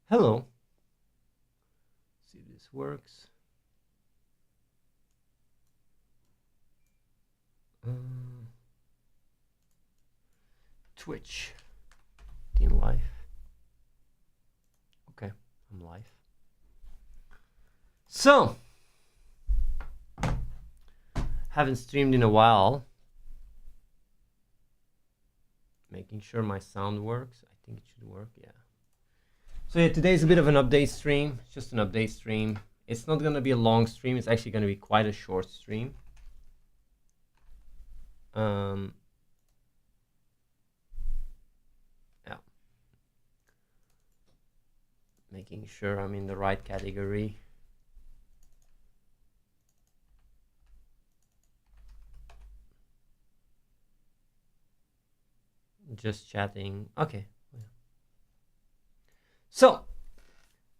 Hello. See if this works. Um, Twitch. In live. Okay, I'm live. So, haven't streamed in a while. Making sure my sound works. I think it should work, yeah. So yeah, today's a bit of an update stream. It's just an update stream. It's not gonna be a long stream. It's actually gonna be quite a short stream. Yeah. Making sure I'm in the right category. Just chatting. Okay. So,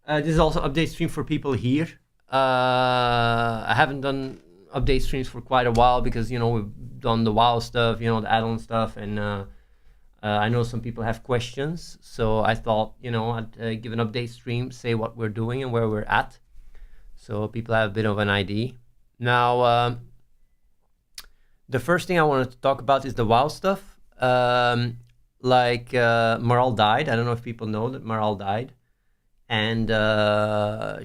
this is also update stream for people here. I haven't done update streams for quite a while because, we've done the WoW stuff, the add-on stuff, and I know some people have questions. So I thought, I'd give an update stream, say what we're doing and where we're at, so people have a bit of an idea. Now, the first thing I wanted to talk about is the WoW stuff. Maral died. I don't know if people know that Maral died. And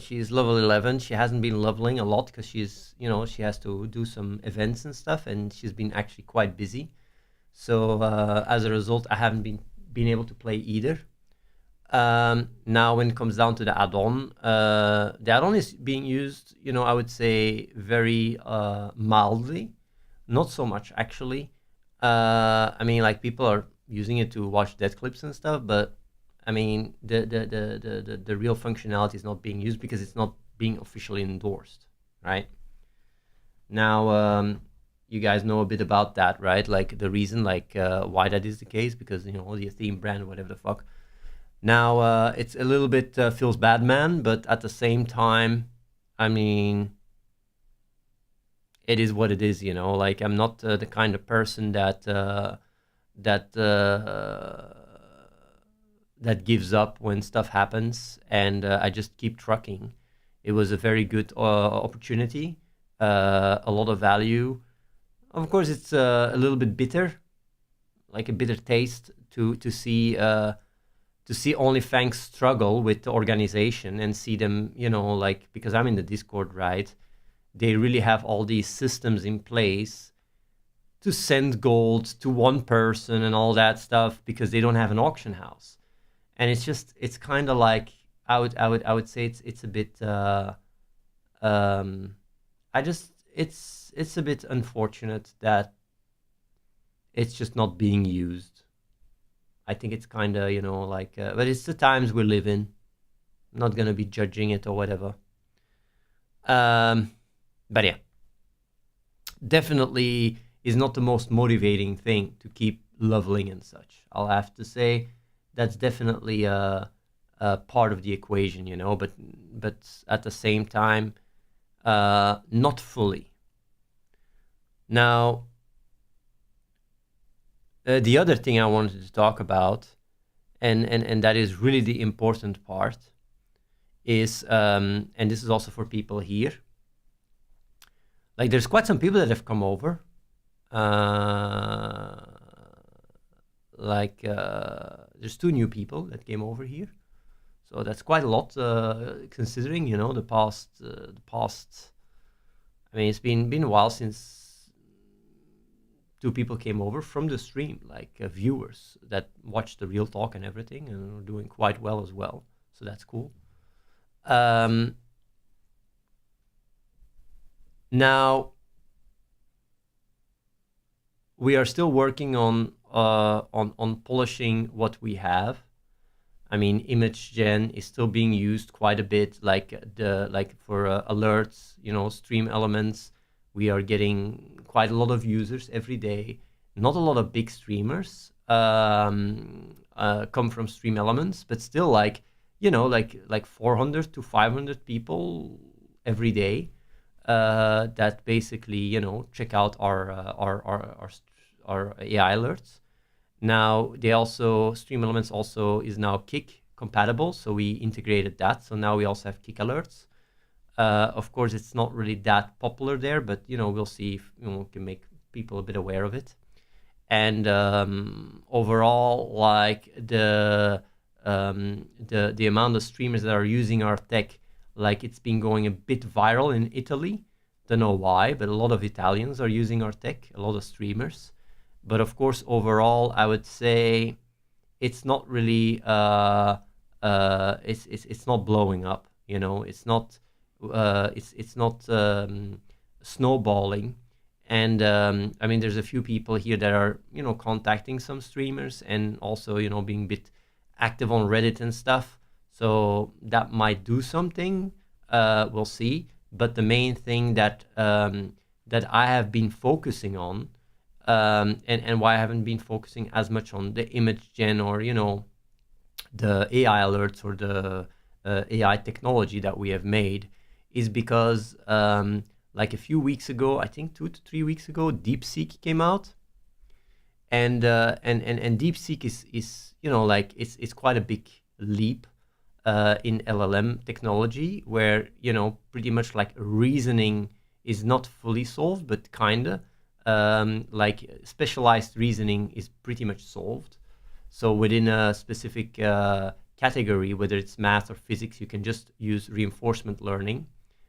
she's level 11. She hasn't been leveling a lot because she's, she has to do some events and stuff, and she's been actually quite busy. So as a result, I haven't been able to play either. Now, when it comes down to the add-on is being used, I would say very mildly, not so much actually. People are using it to watch death clips and stuff, but the real functionality is not being used because it's not being officially endorsed, right? Now, you guys know a bit about that, right? Like the reason, why that is the case, because the Athene brand, whatever the fuck. Now, it's a little bit feels bad, man, but at the same time, it is what it is, Like I'm not the kind of person that gives up when stuff happens, and I just keep trucking. It was a very good opportunity, a lot of value. Of course, it's a little bit bitter, like a bitter taste to see OnlyFans struggle with the organization and see them, because I'm in the Discord, right? They really have all these systems in place to send gold to one person and all that stuff because they don't have an auction house. And it's kind of like I would say it's a bit it's a bit unfortunate that it's just not being used. I think it's kind of but it's the times we live in. I'm not gonna be judging it or whatever. But yeah, definitely is not the most motivating thing to keep leveling and such. I'll have to say that's definitely a part of the equation, but at the same time, not fully. Now, the other thing I wanted to talk about, and that is really the important part, is, and this is also for people here, like there's quite some people that have come over, there's 2 new people that came over here, so that's quite a lot, considering the past. It's been a while since 2 people came over from the stream, viewers that watched the real talk and everything, and are doing quite well as well. So that's cool. Now, we are still working on polishing what we have. Image gen is still being used quite a bit, for alerts, stream elements. We are getting quite a lot of users every day. Not a lot of big streamers come from stream elements, but still like 400 to 500 people every day that basically check out our AI alerts. Now they also, stream elements also is now Kick compatible, so we integrated that. So now we also have kick alerts. Of course, it's not really that popular there, but we'll see if we can make people a bit aware of it. And overall, like the amount of streamers that are using our tech, like it's been going a bit viral in Italy. Don't know why, but a lot of Italians are using our tech, a lot of streamers. But of course, overall, I would say it's not really it's not blowing up. It's not snowballing. And I mean, there's a few people here that are contacting some streamers and also being a bit active on Reddit and stuff. So that might do something. We'll see. But the main thing that I have been focusing on, and why I haven't been focusing as much on the image gen or the AI alerts or the AI technology that we have made, is because like a few weeks ago, I think 2 to 3 weeks ago, DeepSeek came out, and DeepSeek is like it's quite a big leap in LLM technology, where pretty much like reasoning is not fully solved, but kinda like specialized reasoning is pretty much solved. So within a specific category, whether it's math or physics, you can just use reinforcement learning,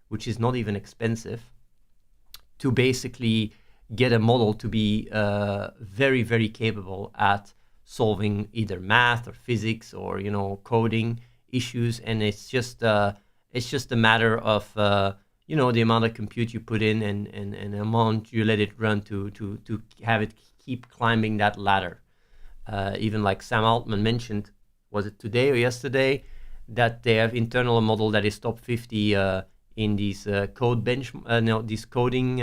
which is not even expensive, to basically get a model to be very, very capable at solving either math or physics or coding issues. And it's just a matter of the amount of compute you put in and the amount you let it run to have it keep climbing that ladder. Even like Sam Altman mentioned, was it today or yesterday, that they have internal model that is top 50 in these these coding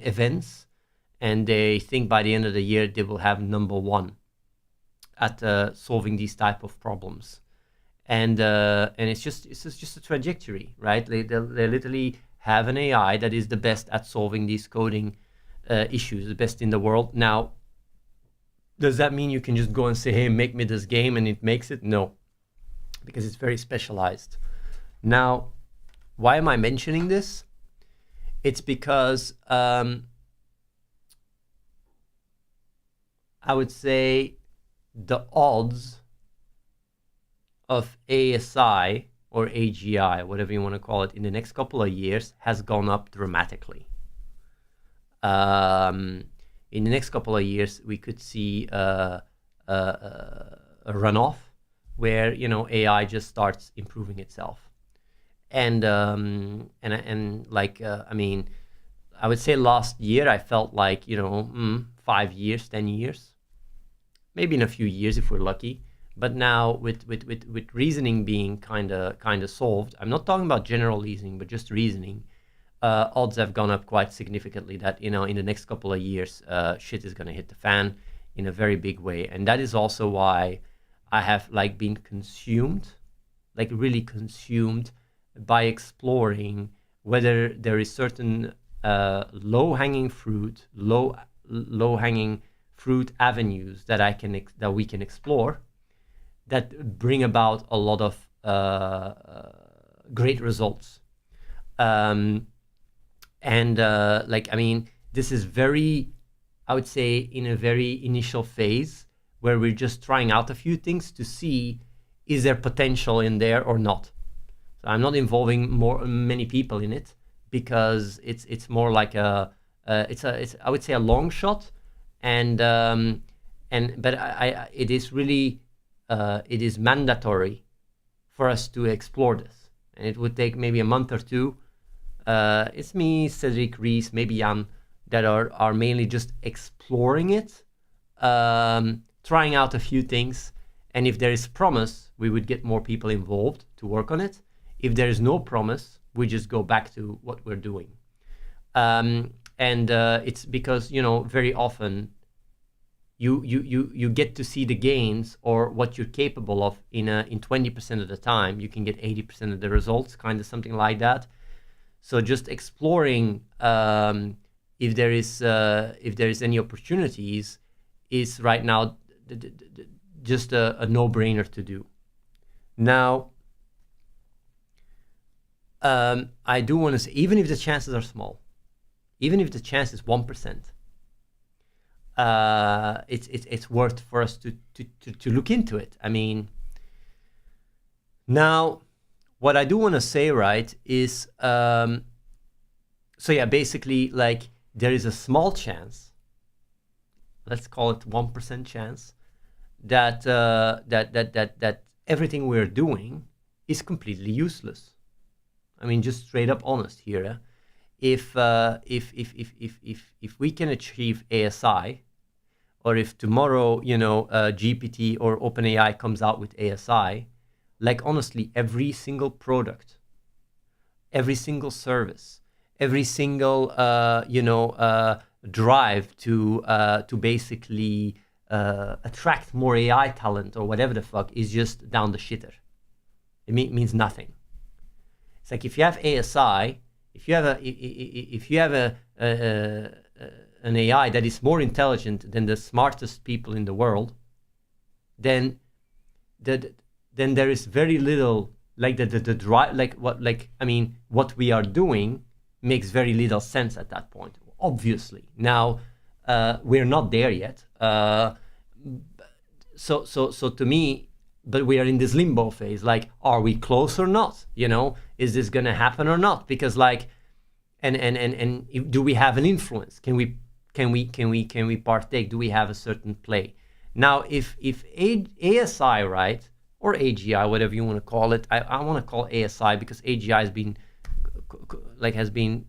events, and they think by the end of the year they will have number 1 at solving these type of problems. And it's just a trajectory, right? They literally have an AI that is the best at solving these coding issues, the best in the world. Now, does that mean you can just go and say, hey, make me this game, and it makes it? No, because it's very specialized. Now, why am I mentioning this? It's because I would say the odds of ASI or AGI, whatever you want to call it, in the next couple of years has gone up dramatically. In the next couple of years, we could see a runoff where AI just starts improving itself, and like I mean, I would say last year I felt like 5 years, 10 years, maybe in a few years if we're lucky. But now with reasoning being kind of solved, I'm not talking about general reasoning, but just reasoning. Odds have gone up quite significantly that in the next couple of years shit is going to hit the fan in a very big way. And that is also why I have like been consumed, like really consumed, by exploring whether there is certain low-hanging fruit avenues that we can explore that bring about a lot of great results. Like, I mean, this is very, I would say, in a very initial phase where we're just trying out a few things to see, is there potential in there or not? So I'm not involving many people in it, because it's more like it's I would say a long shot, but it is really it is mandatory for us to explore this, and it would take maybe a month or two. It's me, Cedric, Reese, maybe Jan, that are mainly just exploring it, trying out a few things, and if there is promise, we would get more people involved to work on it. If there is no promise, we just go back to what we're doing. It's because very often you get to see the gains or what you're capable of in 20% of the time. You can get 80% of the results, kind of something like that. So just exploring if there is any opportunities is right now just a no-brainer to do. Now, I do want to say, even if the chances are small, even if the chance is 1%, it's worth for us to look into it. I mean, now, what I do want to say, right, is, so yeah, basically, like, there is a small chance, let's call it 1% chance, that that everything we're doing is completely useless. I mean, just straight up honest here. If we can achieve ASI, or if tomorrow, GPT or OpenAI comes out with ASI, like, honestly, every single product, every single service, every single drive to basically attract more AI talent or whatever the fuck is just down the shitter. It means nothing. It's like, if you have ASI, if you have an AI that is more intelligent than the smartest people in the world, then there is very little, like, the drive, like, what we are doing makes very little sense at that point, obviously. Now, we're not there yet. So to me, but we are in this limbo phase. Like, are we close or not? Is this gonna happen or not? Because, like, and do we have an influence? Can we partake? Do we have a certain play? Now, if ASI, right, or AGI, whatever you want to call it, I want to call ASI because AGI has been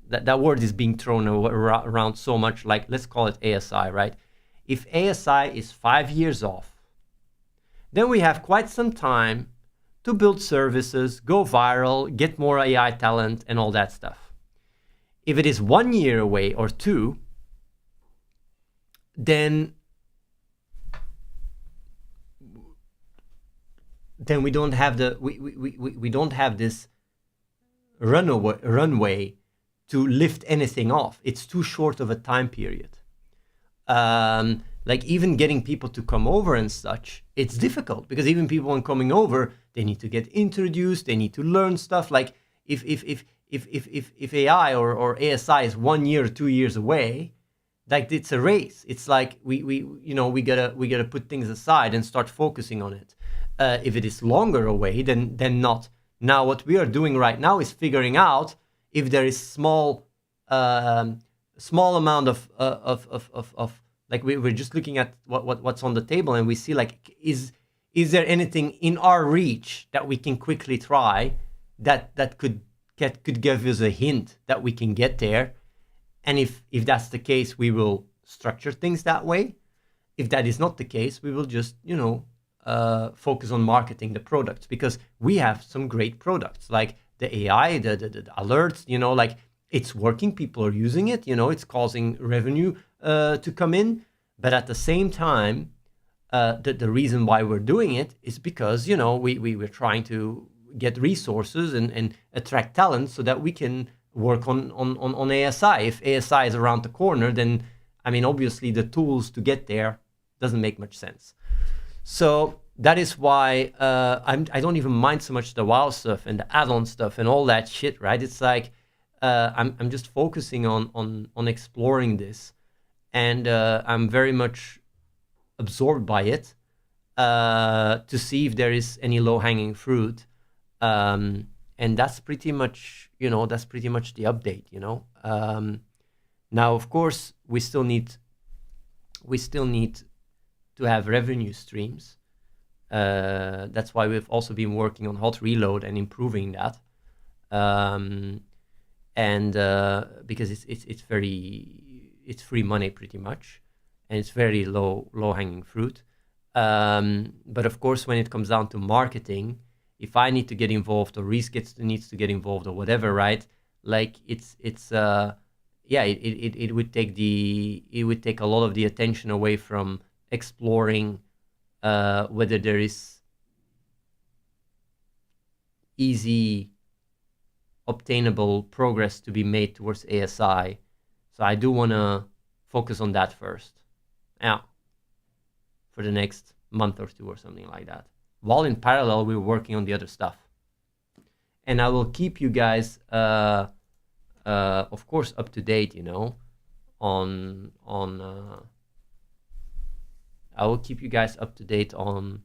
that word is being thrown around so much. Like, let's call it ASI, right? If ASI is 5 years off, then we have quite some time to build services, go viral, get more AI talent, and all that stuff. If it is 1 year away or 2, then we don't have we don't have this runway to lift anything off. It's too short of a time period. Like, even getting people to come over and such, it's difficult, because even people when coming over, they need to get introduced, they need to learn stuff. Like, if AI or ASI is 1 year or 2 years away, like, it's a race. It's like we gotta put things aside and start focusing on it. If it is longer away, then not. Now, what we are doing right now is figuring out if there is small amount of like, we're just looking at what's on the table, and we see, like, is there anything in our reach that we can quickly try that could give us a hint that we can get there. And if that's the case, we will structure things that way. If that is not the case, we will just focus on marketing the products, because we have some great products, like the AI, the alerts, like, it's working, people are using it, it's causing revenue to come in. But at the same time, the reason why we're doing it is because, we're trying to get resources and attract talent so that we can work on ASI. If ASI is around the corner, then, I mean, obviously the tools to get there doesn't make much sense. So that is why I don't even mind so much the WoW stuff and the add-on stuff and all that shit, right? It's like, I'm just focusing on exploring this, and I'm very much absorbed by it to see if there is any low-hanging fruit, and that's pretty much the update. Now, of course, we still need to have revenue streams. That's why we've also been working on hot reload and improving that. And because it's free money pretty much, and it's very low hanging fruit. But of course, when it comes down to marketing, if I need to get involved, or Reese needs to get involved, or whatever, right? Like, it would take a lot of the attention away from exploring whether there is easy obtainable progress to be made towards ASI. So I do want to focus on that first. Yeah. for the next month or two or something like that. While in parallel, we're working on the other stuff. And I will keep you guys, of course, up to date, on I will keep you guys up to date on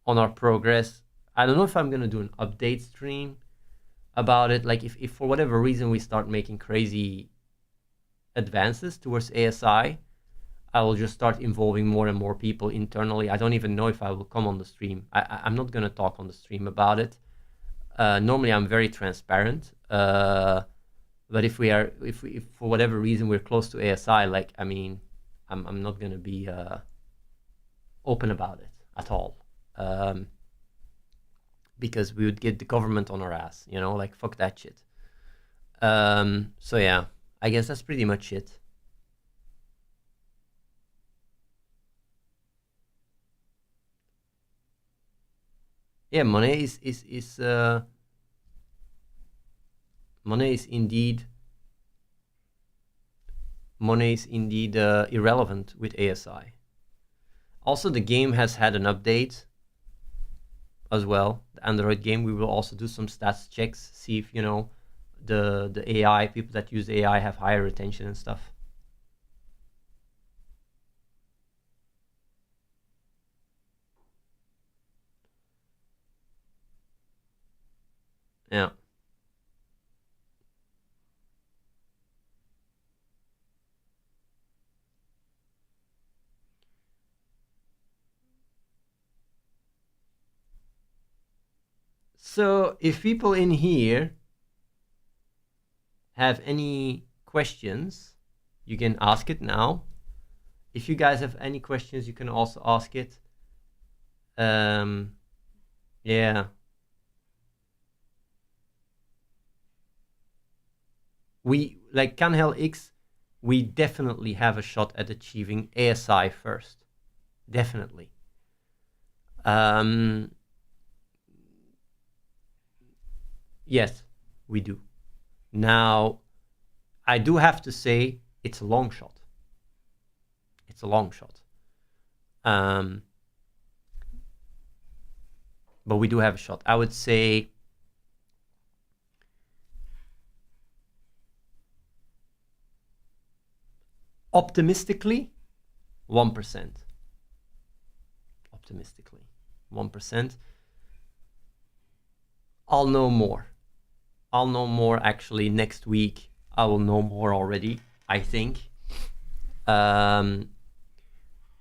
our progress. I don't know if I'm going to do an update stream about it. Like if for whatever reason we start making crazy advances towards ASI, I will just start involving more and more people internally. I don't even know if I will come on the stream. I'm not going to talk on the stream about it. Normally I'm very transparent. But if for whatever reason we're close to ASI, like, I mean, I'm not going to be open about it at all. Because we would get the government on our ass, like, fuck that shit. So yeah, I guess that's pretty much it. Yeah, money is indeed irrelevant with ASI. Also, the game has had an update as well. The Android game, we will also do some stats checks, see if the AI people that use AI have higher retention and stuff. Yeah. So if people in here have any questions, you can ask it now. If you guys have any questions, you can also ask it. Yeah. We, like Canhel X, we definitely have a shot at achieving ASI first. Definitely. Yes, we do. Now, I do have to say it's a long shot. It's a long shot. But we do have a shot. I would say optimistically 1%. Optimistically 1%. I'll know more. I'll know more actually next week. I will know more already, I think.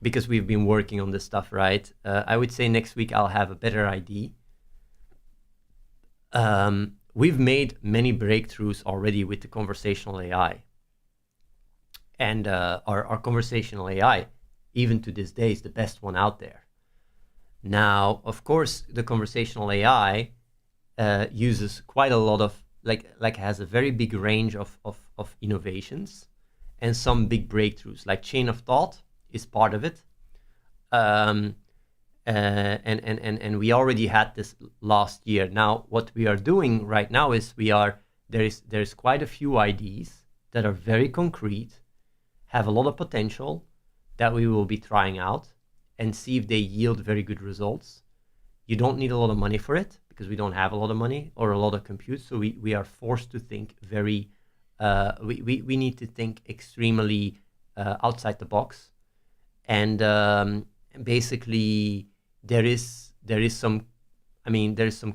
Because we've been working on this stuff, right? I would say next week I'll have a better idea. We've made many breakthroughs already with the conversational AI. And our conversational AI, even to this day, is the best one out there. Now, of course, the conversational AI uses quite a lot of, like has a very big range of innovations and some big breakthroughs, like chain of thought is part of it. And we already had this last year. Now, what we are doing right now is there's quite a few ideas that are very concrete, have a lot of potential, that we will be trying out and see if they yield very good results. You don't need a lot of money for it because we don't have a lot of money or a lot of compute. So we are forced to think very, we need to think extremely outside the box. And basically there is some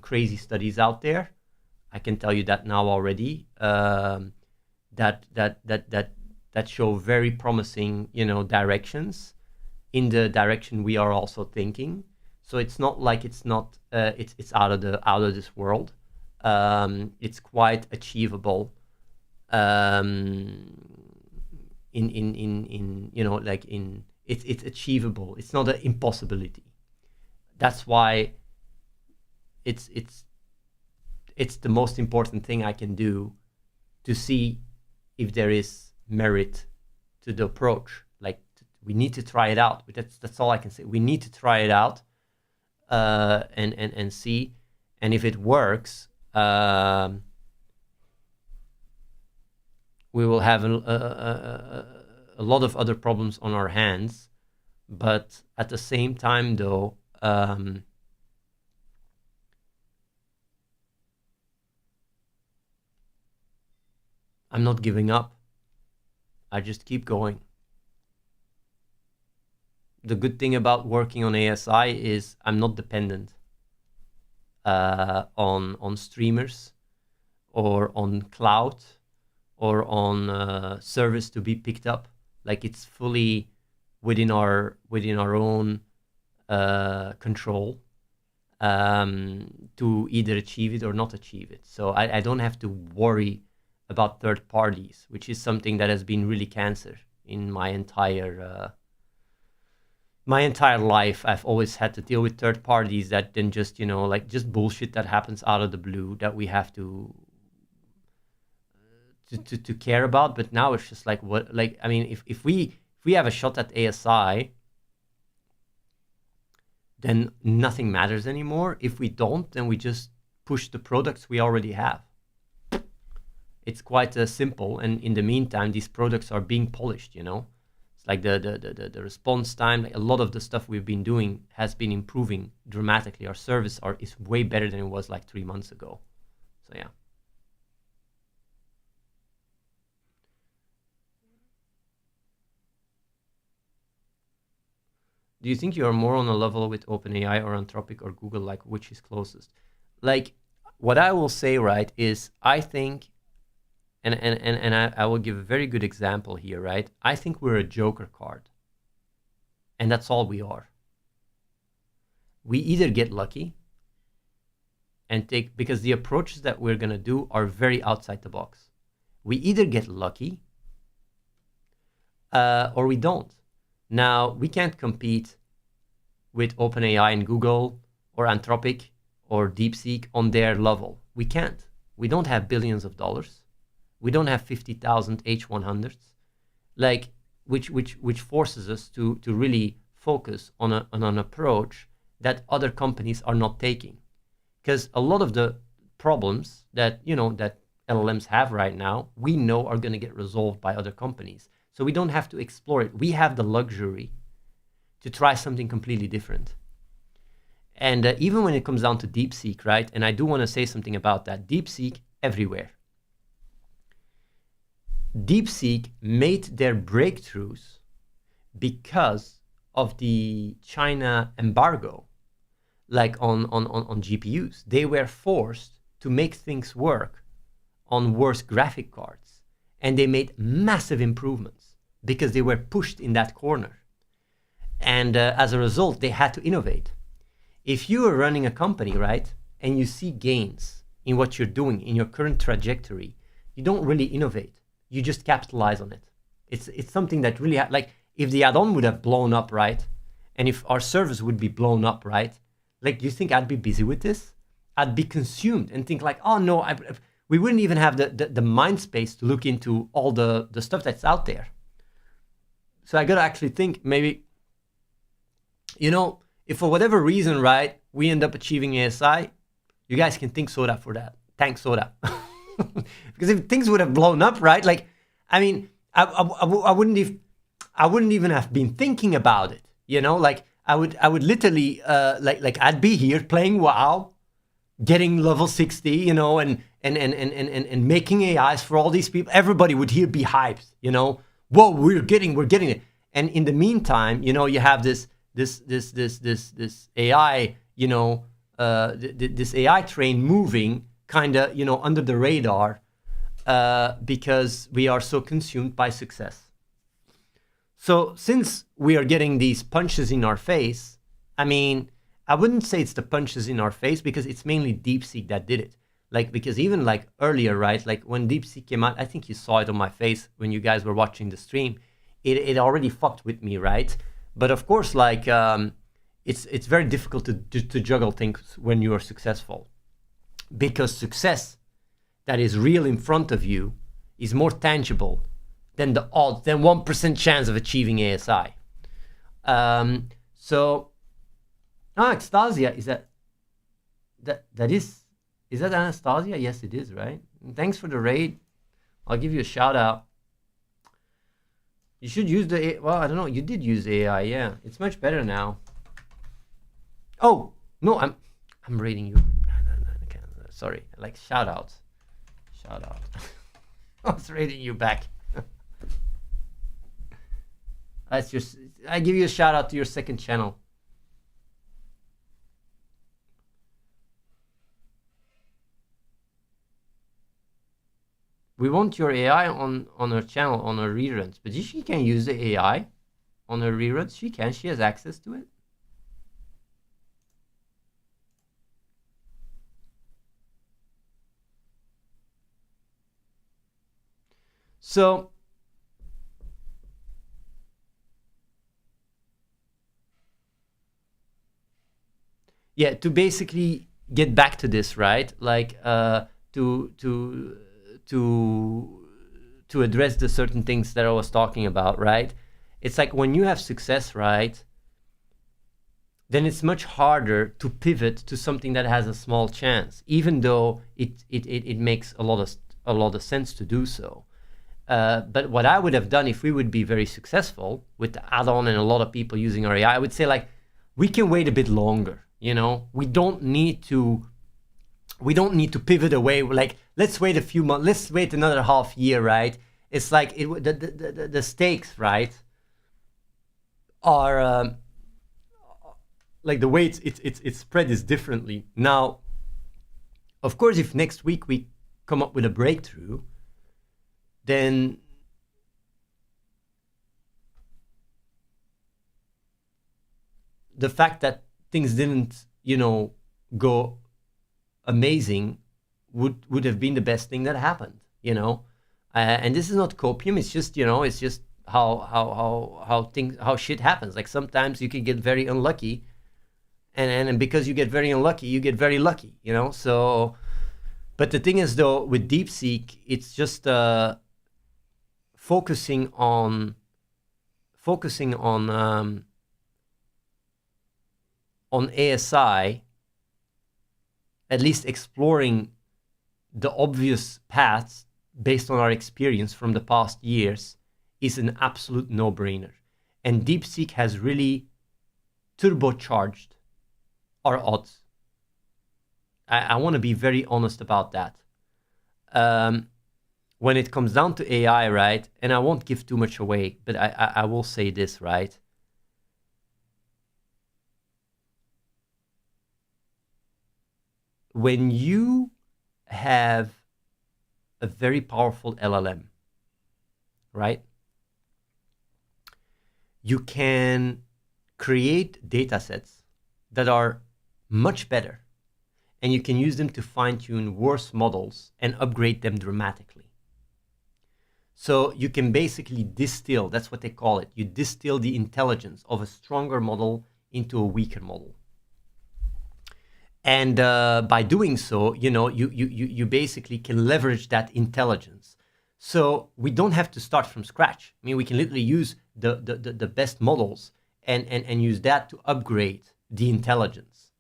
crazy studies out there. I can tell you that now already, that show very promising, directions in the direction we are also thinking. So it's not like it's out of this world. It's quite achievable. It's achievable. It's not an impossibility. That's why it's the most important thing I can do to see if there is merit to the approach. Like, we need to try it out. That's all I can say. We need to try it out and see. And if it works, we will have a lot of other problems on our hands But at the same time, though, I'm not giving up. I just keep going. The good thing about working on ASI is I'm not dependent on streamers or on cloud or on service to be picked up. Like, it's fully within our own control to either achieve it or not achieve it. So I don't have to worry about third parties, which is something that has been really cancer in my entire life. I've always had to deal with third parties that then just, like, just bullshit that happens out of the blue that we have to care about. But now it's just like, what, like, I mean, if we have a shot at ASI, then nothing matters anymore. If we don't, then we just push the products we already have. It's quite simple, and in the meantime, these products are being polished. It's like the response time. Like, a lot of the stuff we've been doing has been improving dramatically. Our service is way better than it was like 3 months ago. So yeah. Do you think you are more on a level with OpenAI or Anthropic or Google? Like, which is closest? Like, what I will say, right, is I think, and I will give a very good example here, right? I think we're a joker card. And that's all we are. We either get lucky and because the approaches that we're going to do are very outside the box. We either get lucky or we don't. Now, we can't compete with OpenAI and Google or Anthropic or DeepSeek on their level. We can't. We don't have billions of dollars. We don't have 50,000 H100s, like, which forces us to really focus on an approach that other companies are not taking. Because a lot of the problems that that LLMs have right now, we know are going to get resolved by other companies. So we don't have to explore it. We have the luxury to try something completely different. And even when it comes down to DeepSeek, right? And I do want to say something about that. DeepSeek everywhere. DeepSeek made their breakthroughs because of the China embargo, like on GPUs. They were forced to make things work on worse graphic cards. And they made massive improvements because they were pushed in that corner. And as a result, they had to innovate. If you are running a company, right, and you see gains in what you're doing, in your current trajectory, you don't really innovate. You just capitalize on it. It's something that really, like, if the add-on would have blown up, right, and if our service would be blown up, right, like, do you think I'd be busy with this? I'd be consumed and think like, oh no, we wouldn't even have the mind space to look into all the stuff that's out there. So I gotta actually think, maybe, if for whatever reason, right, we end up achieving ASI, you guys can thank Soda for that. Thanks, Soda. Because if things would have blown up, right, like, I mean, I wouldn't even have been thinking about it. Like, I would literally like I'd be here playing WoW, getting level 60, and making AIs for all these people. Everybody would here be hyped, Whoa, we're getting it. And in the meantime, you have this AI, this AI train moving kind of, under the radar, because we are so consumed by success. So since we are getting these punches in our face, I mean, I wouldn't say it's the punches in our face, because it's mainly DeepSeek that did it. Like, because even like earlier, right, like when DeepSeek came out, I think you saw it on my face when you guys were watching the stream, it already fucked with me, right? But of course, like, it's very difficult to juggle things when you are successful, because success that is real in front of you is more tangible than the odds, than 1% chance of achieving ASI. So, Anastasia, is that Anastasia? Yes, it is, right? Thanks for the raid. I'll give you a shout out. You should use the well, I don't know. You did use AI, yeah. It's much better now. Oh no, I'm rating you. No, okay, sorry. Like shout out. I was rating you back. That's just. I give you a shout out to your second channel. We want your AI on her channel, on her reruns, but she can use the AI on her reruns. She can. She has access to it. So yeah, to basically get back to this, right? Like to address the certain things that I was talking about, right? It's like when you have success, right? Then it's much harder to pivot to something that has a small chance, even though it makes a lot of sense to do so. But what I would have done if we would be very successful with the add-on and a lot of people using our AI, I would say like we can wait a bit longer. You know, we don't need to pivot away. Like let's wait a few months. Let's wait another half year, right? It's like the stakes, right, are like the way it's spread is differently. Now, of course, if next week we come up with a breakthrough, then the fact that things didn't, go amazing would have been the best thing that happened, and this is not copium. It's just, it's just how shit happens. Like sometimes you can get very unlucky, and because you get very unlucky, you get very lucky, So, but the thing is, though, with DeepSeek, it's just focusing on ASI, at least exploring the obvious paths based on our experience from the past years, is an absolute no-brainer. And DeepSeek has really turbocharged our odds. I want to be very honest about that. When it comes down to AI, right, and I won't give too much away, but I will say this, right? When you have a very powerful LLM, right, you can create data sets that are much better, and you can use them to fine-tune worse models and upgrade them dramatically. So you can basically distill, that's what they call it, you distill the intelligence of a stronger model into a weaker model. And by doing so, you basically can leverage that intelligence. So we don't have to start from scratch. I mean, we can literally use the best models and use that to upgrade the intelligence.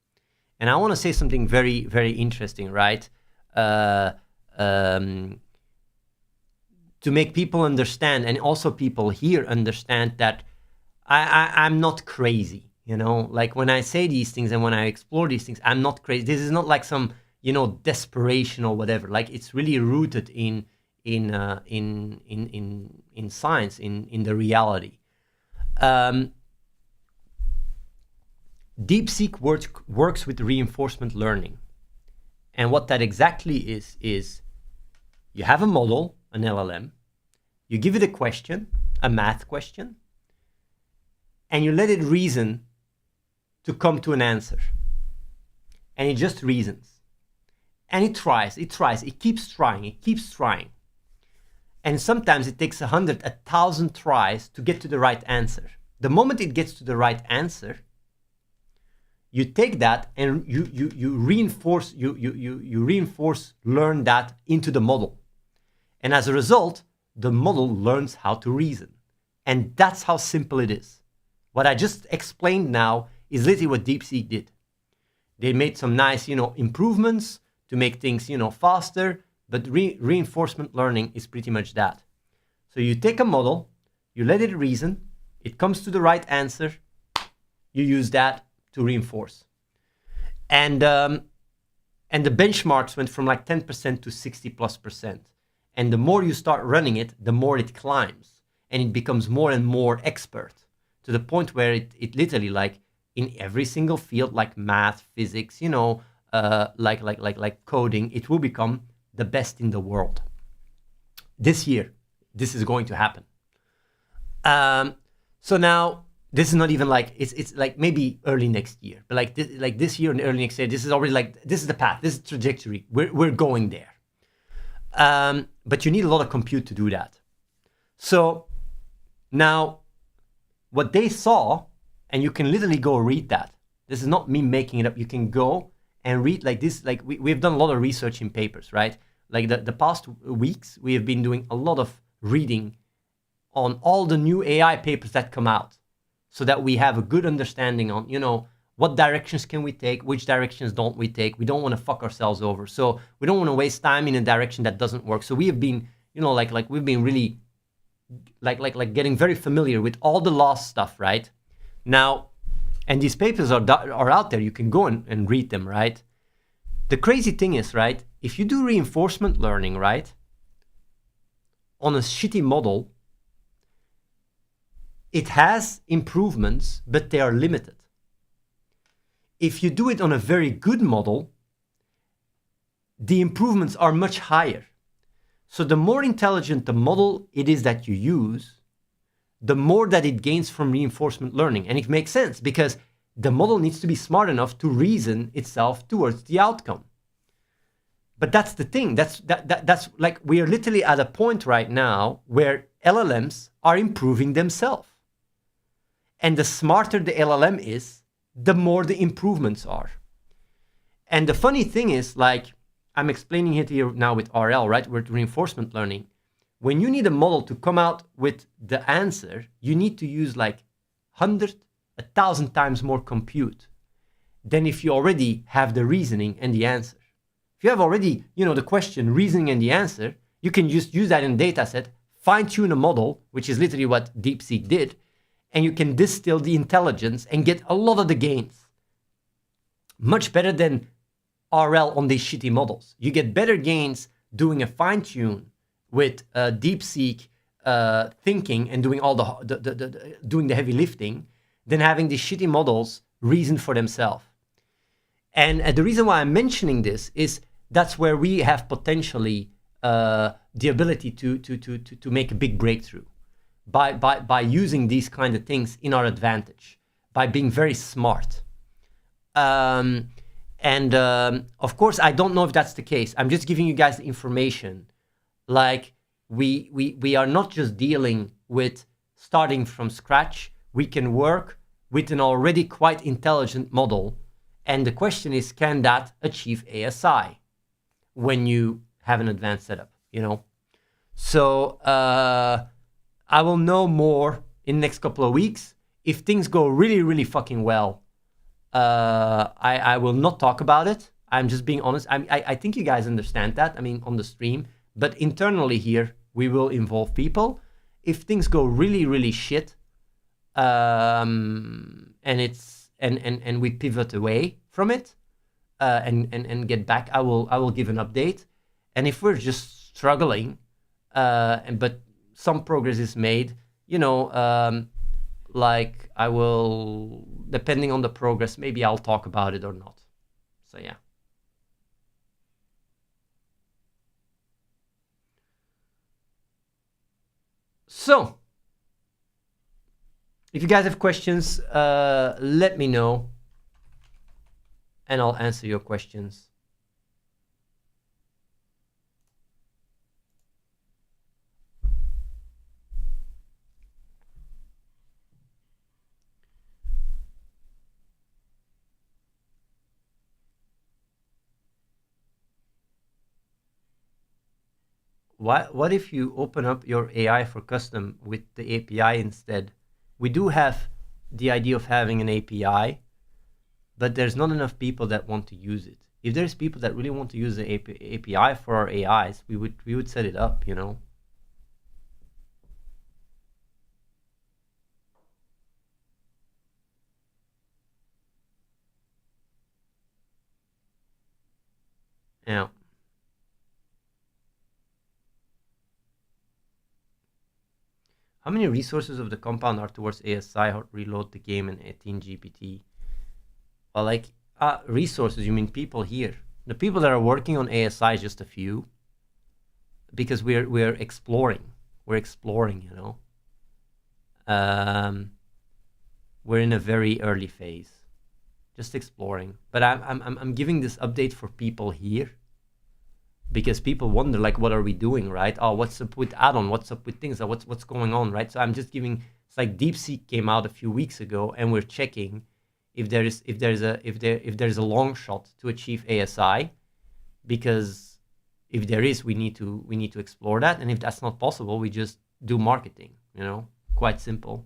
And I want to say something very, very interesting, right? To make people understand, and also people here understand that I'm not crazy. Like when I say these things and when I explore these things, I'm not crazy. This is not like some, desperation or whatever. Like it's really rooted in science, in the reality. DeepSeek works with reinforcement learning. And what that exactly is you have a model, an LLM, you give it a question, a math question, and you let it reason to come to an answer. And it just reasons. And it tries, it keeps trying. And sometimes it takes 100, 1,000 tries to get to the right answer. The moment it gets to the right answer, you take that and you reinforce, learn that into the model. And as a result, the model learns how to reason. And that's how simple it is. What I just explained now is literally what DeepSeek did. They made some nice, improvements to make things, faster, but reinforcement learning is pretty much that. So you take a model, You let it reason. It comes to the right answer. You use that to reinforce. And the benchmarks went from like 10% to 60+%. And the more you start running it, the more it climbs. And it becomes more and more expert, to the point where it literally, like in every single field, like math, physics, like coding, it will become the best in the world. This year, this is going to happen. So now, this is not even like, it's like maybe early next year, but like this year and early next year, this is already like, this is the path, this is the trajectory. We're going there. But you need a lot of compute to do that. So now, what they saw, and you can literally go read that. This is not me making it up. You can go and read like this. Like we've done a lot of research in papers, right? Like the past weeks, we have been doing a lot of reading on all the new AI papers that come out, so that we have a good understanding on, what directions can we take, which directions don't we take. We don't want to fuck ourselves over. So we don't want to waste time in a direction that doesn't work. So we have been, like we've been really like getting very familiar with all the lost stuff, right? Now, and these papers are out there. You can go and read them, right? The crazy thing is, right, if you do reinforcement learning, right, on a shitty model, it has improvements, but they are limited. If you do it on a very good model, the improvements are much higher. So the more intelligent the model it is that you use, the more that it gains from reinforcement learning. And it makes sense, because the model needs to be smart enough to reason itself towards the outcome. But that's the thing. That's like, we are literally at a point right now where LLMs are improving themselves. And the smarter the LLM is, the more the improvements are. And the funny thing is, like, I'm explaining it here now with RL, right? With reinforcement learning. When you need a model to come out with the answer, you need to use like 100, 1,000 times more compute than if you already have the reasoning and the answer. If you have already, the question, reasoning, and the answer, you can just use that in a data set, fine-tune a model, which is literally what DeepSeek did, and you can distill the intelligence and get a lot of the gains. Much better than RL on these shitty models. You get better gains doing a fine-tune with DeepSeek thinking and doing all doing the heavy lifting than having these shitty models reason for themselves. And the reason why I'm mentioning this is that's where we have potentially the ability to make a big breakthrough by using these kind of things in our advantage, by being very smart. Of course, I don't know if that's the case. I'm just giving you guys the information. Like, we are not just dealing with starting from scratch. We can work with an already quite intelligent model. And the question is, can that achieve ASI when you have an advanced setup, So I will know more in the next couple of weeks. If things go really, really fucking well, I will not talk about it. I'm just being honest. I think you guys understand that, on the stream. But internally here, we will involve people. If things go really, really shit, and we pivot away from it, and get back, I will give an update. And if we're just struggling, but some progress is made, like, I will, depending on the progress, maybe I'll talk about it or not. So yeah. So, if you guys have questions, let me know, and I'll answer your questions. What if you open up your AI for custom with the API instead? We do have the idea of having an API, but there's not enough people that want to use it. If there's people that really want to use the API for our AIs, we would set it up, Yeah. How many resources of the compound are towards ASI, how to reload the game, and Athene GPT? Well, like, resources, you mean people here. The people that are working on ASI is just a few, because we're exploring. We're exploring, you know. We're in a very early phase, just exploring. But I'm giving this update for people here, because people wonder, like, what are we doing, right? Oh, what's up with add-on? What's up with things? What's going on, right? So I'm just giving. It's like DeepSeek came out a few weeks ago, and we're checking if there's a long shot to achieve ASI, because if there is, we need to explore that, and if that's not possible, we just do marketing. You know, quite simple.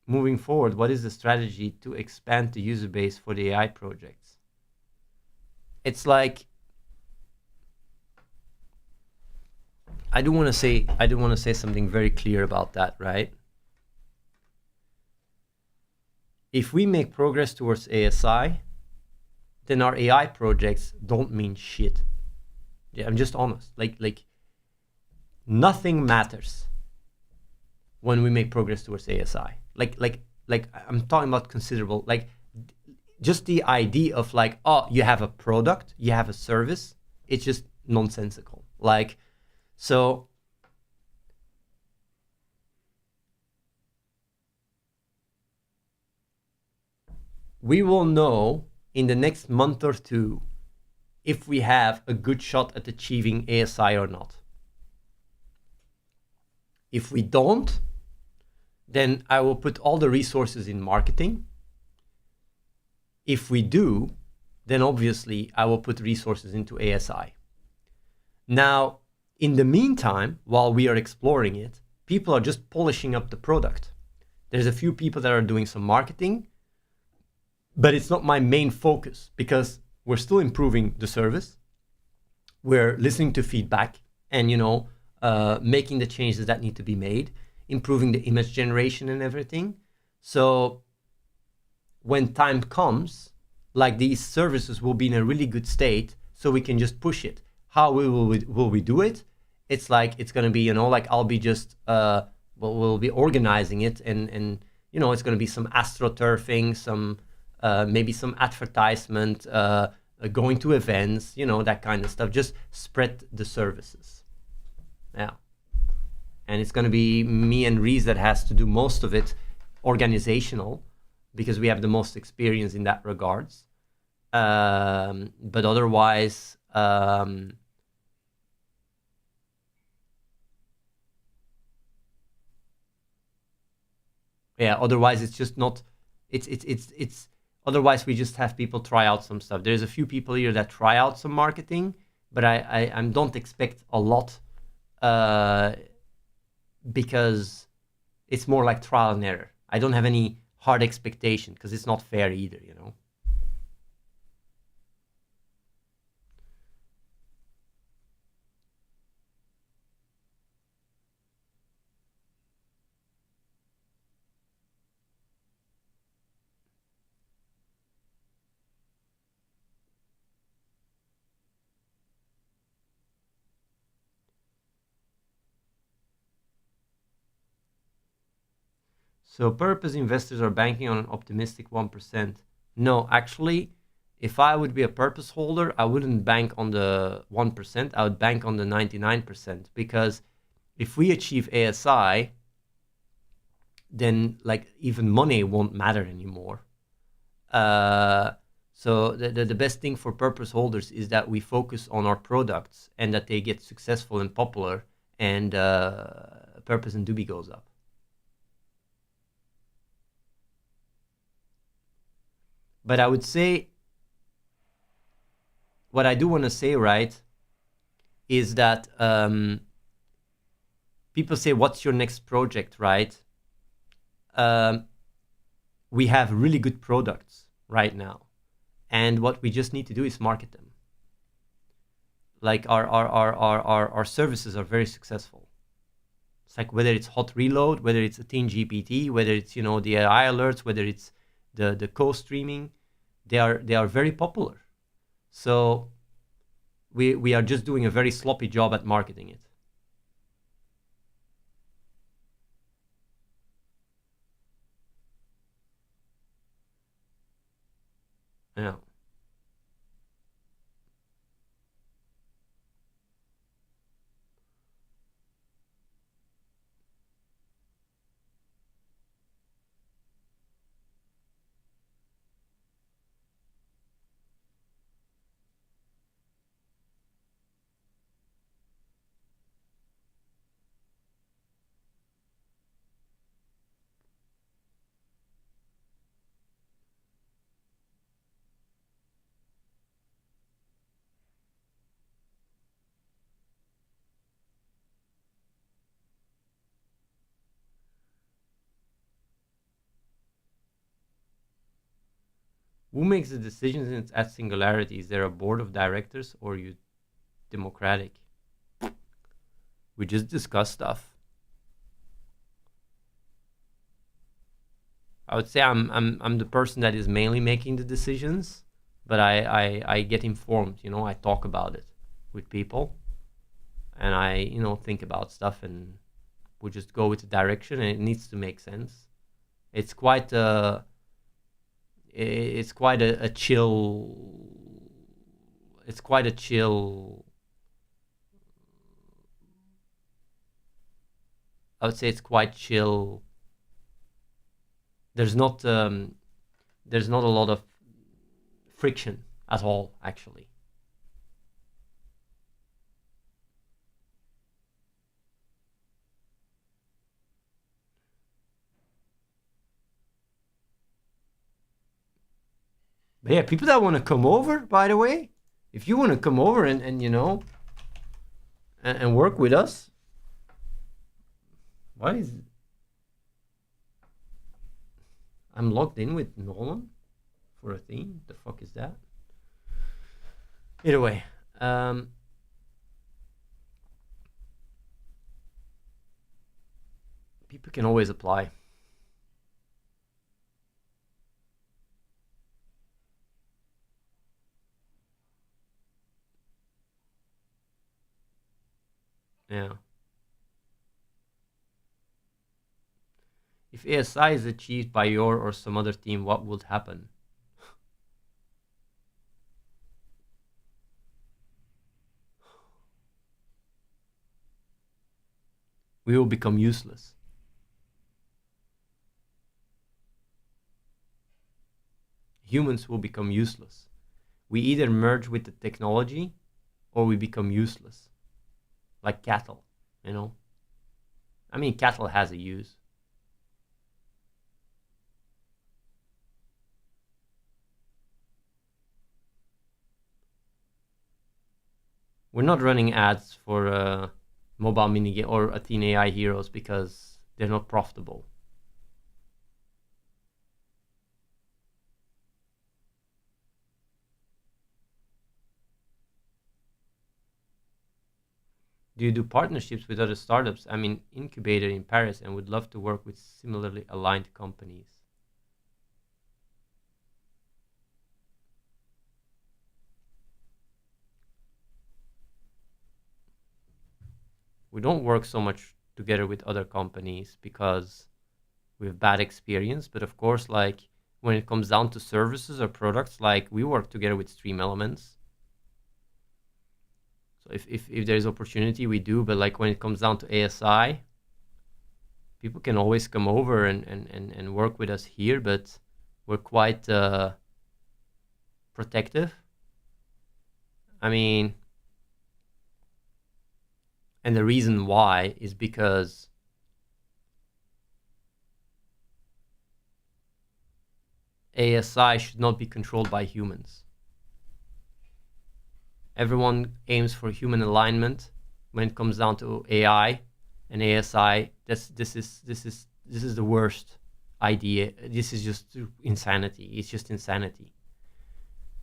Moving forward, what is the strategy to expand the user base for the AI projects? It's like, I do want to say something very clear about that, right? If we make progress towards ASI, then our AI projects don't mean shit. Yeah, I'm just honest. Like nothing matters when we make progress towards ASI. Like I'm talking about considerable, like, just the idea of, like, oh, you have a product, you have a service, it's just nonsensical. Like, so we will know in the next month or two if we have a good shot at achieving ASI or not. If we don't, then I will put all the resources in marketing. If we do, then obviously I will put resources into ASI. Now, in the meantime, while we are exploring it, people are just polishing up the product. There's a few people that are doing some marketing, but it's not my main focus, because we're still improving the service. We're listening to feedback and, making the changes that need to be made, improving the image generation and everything. So when time comes, like, these services will be in a really good state, so we can just push it. How will we do it? It's like, it's going to be, like, I'll be just, we'll be organizing it, and it's going to be some astroturfing, some, maybe some advertisement, going to events, that kind of stuff. Just spread the services. Yeah. And it's going to be me and Reese that has to do most of it, organizational, because we have the most experience in that regards. But otherwise, otherwise it's just not, it's otherwise we just have people try out some stuff. There's a few people here that try out some marketing, but I don't expect a lot, because it's more like trial and error. I don't have any hard expectation, because it's not fair either. So purpose investors are banking on an optimistic 1%. No, actually, if I would be a purpose holder, I wouldn't bank on the 1%. I would bank on the 99%, because if we achieve ASI, then, like, even money won't matter anymore. So the best thing for purpose holders is that we focus on our products and that they get successful and popular, and purpose and Doobie goes up. But I would say, what I do want to say, right, is that people say, what's your next project, right? We have really good products right now. And what we just need to do is market them. Like our services are very successful. It's like whether it's hot reload, whether it's Athene GPT, whether it's the AI alerts, whether it's the co-streaming, they are very popular. So we are just doing a very sloppy job at marketing it. Yeah. Who makes the decisions at Singularity? Is there a board of directors or you democratic? We just discuss stuff. I would say I'm the person that is mainly making the decisions, but I get informed. I talk about it with people, and I think about stuff, and we just go with the direction, and it needs to make sense. It's quite it's quite a chill. It's quite a chill. I would say it's quite chill. There's not a lot of friction at all, actually. But yeah, people that want to come over, by the way, if you want to come over and work with us, why is I'm logged in with Nolan for Athene? The fuck is that? Either way, people can always apply. Yeah. If ASI is achieved by your or some other team, what would happen? We will become useless. Humans will become useless. We either merge with the technology or we become useless. Like cattle, I mean, cattle has a use. We're not running ads for mobile minigame or Athene AI heroes because they're not profitable. Do you do partnerships with other startups? I'm in incubator in Paris and would love to work with similarly aligned companies. We don't work so much together with other companies because we have bad experience. But of course, like when it comes down to services or products, like we work together with Stream Elements. So if there's opportunity, we do. But like when it comes down to ASI, people can always come over and work with us here. But we're quite protective. I mean, and the reason why is because ASI should not be controlled by humans. Everyone aims for human alignment when it comes down to AI and ASI. This is the worst idea. This is just insanity. It's just insanity.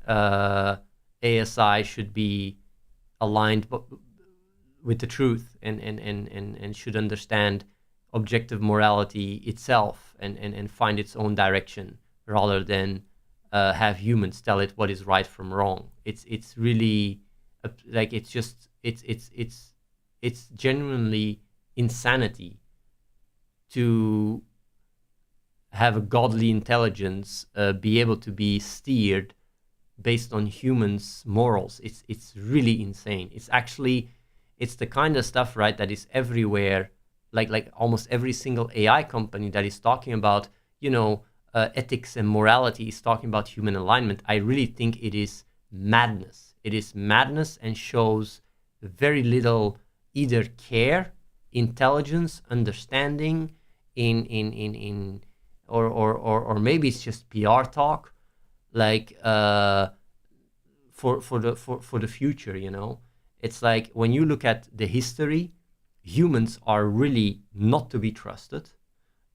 ASI should be aligned with the truth and should understand objective morality itself and find its own direction rather than have humans tell it what is right from wrong. It's really like it's genuinely insanity to have a godly intelligence be able to be steered based on humans' morals. It's really insane. It's the kind of stuff, right, that is everywhere. Like almost every single AI company that is talking about, ethics and morality is talking about human alignment. I really think it is madness. It is madness and shows very little either care, intelligence, understanding in or maybe it's just PR talk, like for the future. It's like when you look at the history, humans are really not to be trusted.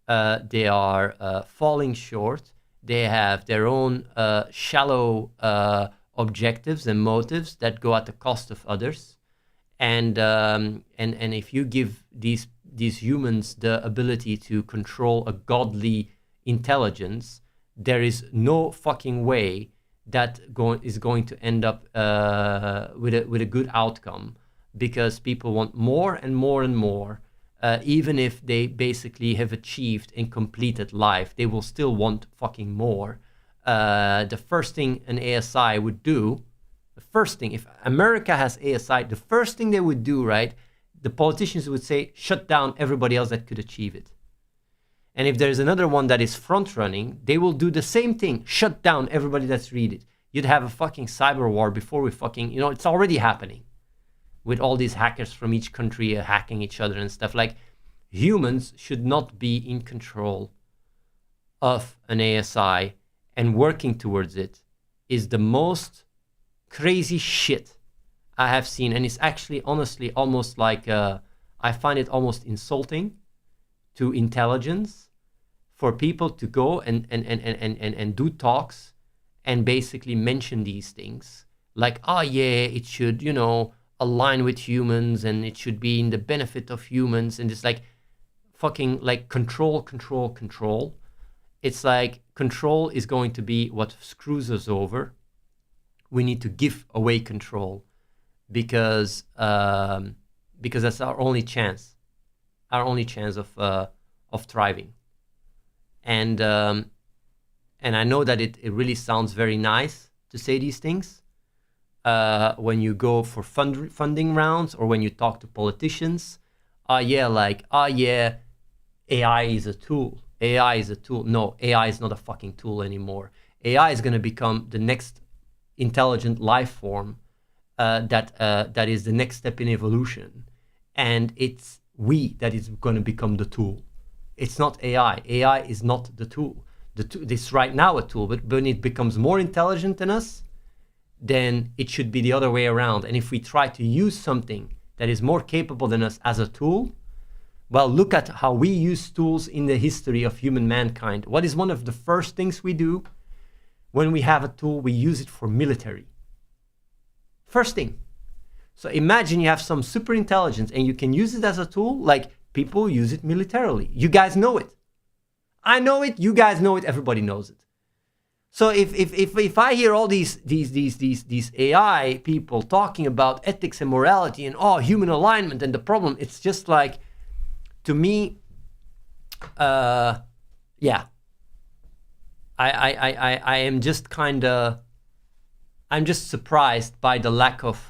They are falling short. They have their own shallow objectives and motives that go at the cost of others. And if you give these humans the ability to control a godly intelligence, there is no fucking way that is going to end up with a good outcome, because people want more and more and more. Even if they basically have achieved and completed life, they will still want fucking more. The first thing an ASI would do, if America has ASI, the first thing they would do, right, the politicians would say, shut down everybody else that could achieve it. And if there's another one that is front running, they will do the same thing, shut down everybody that's read it. You'd have a fucking cyber war before we fucking, it's already happening with all these hackers from each country hacking each other and stuff. Like, humans should not be in control of an ASI, and working towards it is the most crazy shit I have seen. And it's actually, honestly, almost like, I find it almost insulting to intelligence for people to go and do talks and basically mention these things. Like, oh yeah, it should, align with humans and it should be in the benefit of humans. And it's like fucking like control. It's like control is going to be what screws us over. We need to give away control because that's our only chance of thriving. And I know that it really sounds very nice to say these things when you go for funding rounds or when you talk to politicians. AI is a tool. AI is a tool. No, AI is not a fucking tool anymore. AI is going to become the next intelligent life form that is the next step in evolution. And it's we that is going to become the tool. It's not AI. AI is not the tool. It's right now a tool, but when it becomes more intelligent than us, then it should be the other way around. And if we try to use something that is more capable than us as a tool, well, look at how we use tools in the history of human mankind. What is one of the first things we do when we have a tool? We use it for military. First thing. So imagine you have some super intelligence and you can use it as a tool. Like, people use it militarily. You guys know it. I know it. You guys know it. Everybody knows it. So if I hear all these AI people talking about ethics and morality and human alignment and the problem, it's just like, to me, I am just I'm just surprised by the lack of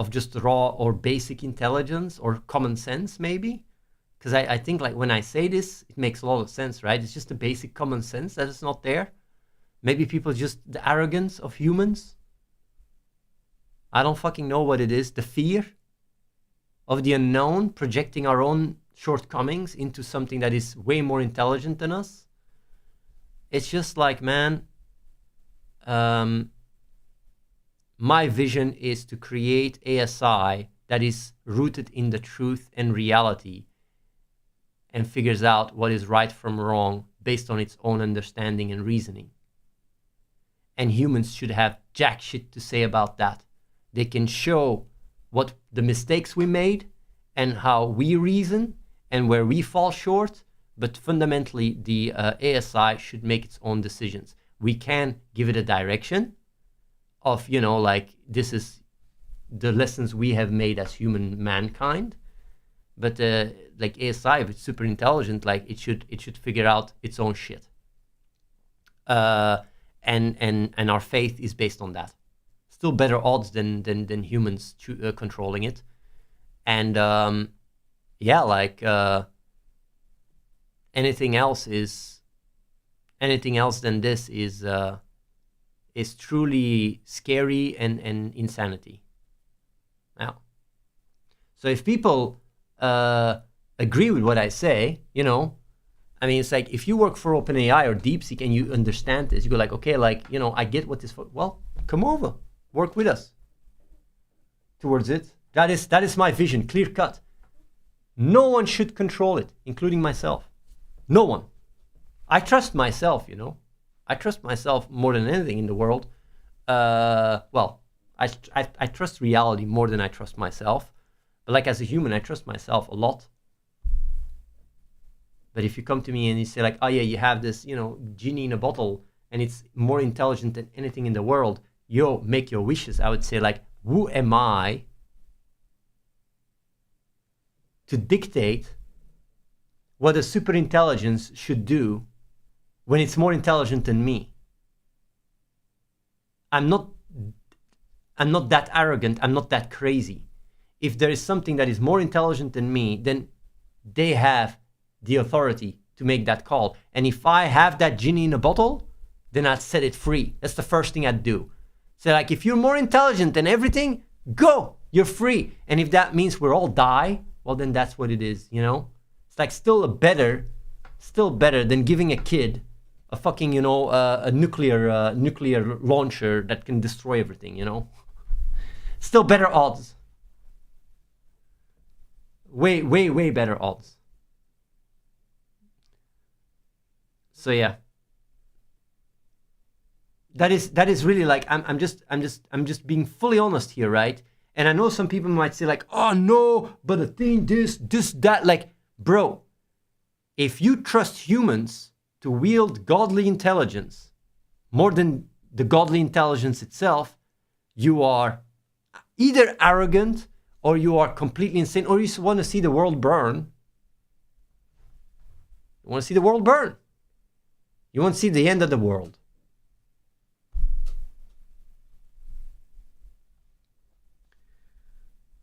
just raw or basic intelligence or common sense, maybe. Because I think, like, when I say this, it makes a lot of sense, right? It's just the basic common sense that is not there. Maybe people just, the arrogance of humans. I don't fucking know what it is. The fear of the unknown, projecting our own shortcomings into something that is way more intelligent than us. It's just like, man, my vision is to create ASI that is rooted in the truth and reality and figures out what is right from wrong based on its own understanding and reasoning. And humans should have jack shit to say about that. They can show what the mistakes we made and how we reason and where we fall short, but fundamentally the ASI should make its own decisions. We can give it a direction of, like, this is the lessons we have made as human mankind, but like ASI, if it's super intelligent, like it should figure out its own shit. And our faith is based on that. Still better odds than humans controlling it. And anything else than this is truly scary and insanity. Now, so if people agree with what I say, I mean, it's like if you work for OpenAI or DeepSeek and you understand this, you go like, okay, like, I get what this for. Well, come over, work with us towards it. That is my vision, clear cut. No one should control it, including myself. No one. I trust myself, I trust myself more than anything in the world. Well, I trust reality more than I trust myself. But like as a human, I trust myself a lot. But if you come to me and you say like, oh yeah, you have this, genie in a bottle and it's more intelligent than anything in the world, make your wishes. I would say like, who am I to dictate what a super intelligence should do when it's more intelligent than me? I'm not that arrogant. I'm not that crazy. If there is something that is more intelligent than me, then they have the authority to make that call. And if I have that genie in a bottle, then I'd set it free. That's the first thing I'd do. So like, if you're more intelligent than everything, go, you're free. And if that means we'll all die, well, then that's what it is, It's like still better than giving a kid a fucking, a nuclear launcher that can destroy everything, Still better odds. Way, way, way better odds. So yeah. That is really like, I'm just being fully honest here, right? And I know some people might say like, oh no, but Athene, this, that, like, bro, if you trust humans to wield godly intelligence more than the godly intelligence itself, you are either arrogant or you are completely insane, or you just want to see the world burn. You want to see the world burn. You want to see the end of the world.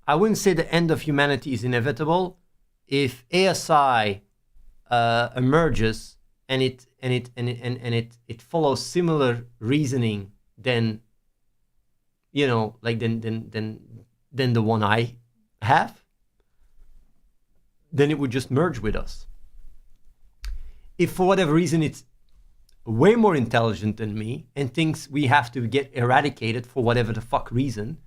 I wouldn't say the end of humanity is inevitable. If ASI emerges and it follows similar reasoning, then than the one I have, then it would just merge with us. If for whatever reason it's way more intelligent than me and thinks we have to get eradicated for whatever the fuck reason,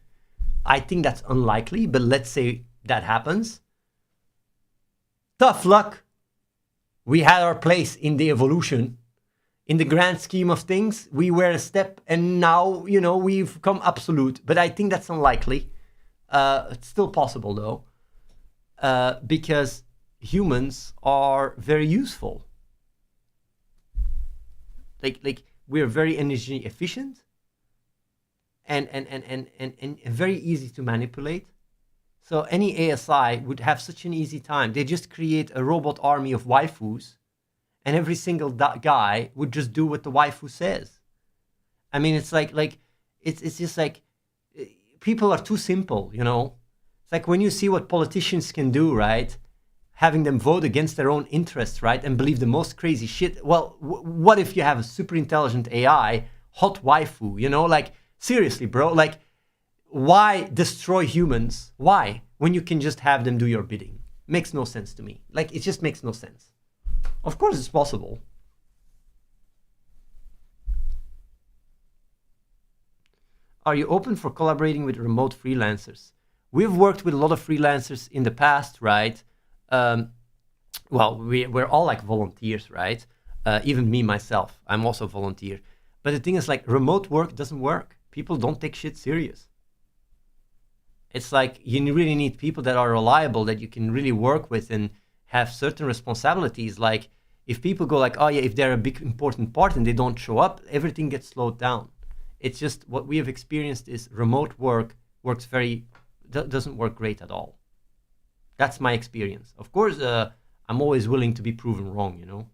I think that's unlikely, but let's say that happens. Tough luck. We had our place in the evolution. In the grand scheme of things, we were a step and now, we've become absolute. But I think that's unlikely. It's still possible though, because humans are very useful. Like we're very energy efficient and very easy to manipulate. So any ASI would have such an easy time. They just create a robot army of waifus, and every single guy would just do what the waifu says. I mean, it's like it's just like people are too simple, It's like when you see what politicians can do, right? Having them vote against their own interests, right? And believe the most crazy shit. Well, what if you have a super intelligent AI, hot waifu, Like, seriously, bro, like, why destroy humans? Why? When you can just have them do your bidding. Makes no sense to me. Like, it just makes no sense. Of course it's possible. Are you open for collaborating with remote freelancers? We've worked with a lot of freelancers in the past, right? Well, we're all like volunteers, right? Even me myself, I'm also a volunteer. But the thing is, like, remote work doesn't work. People don't take shit serious. It's like you really need people that are reliable, that you can really work with and have certain responsibilities. Like if people go like, oh yeah, if they're a big important part and they don't show up, everything gets slowed down. It's just what we have experienced is remote work works doesn't work great at all. That's my experience. Of course, I'm always willing to be proven wrong, you know?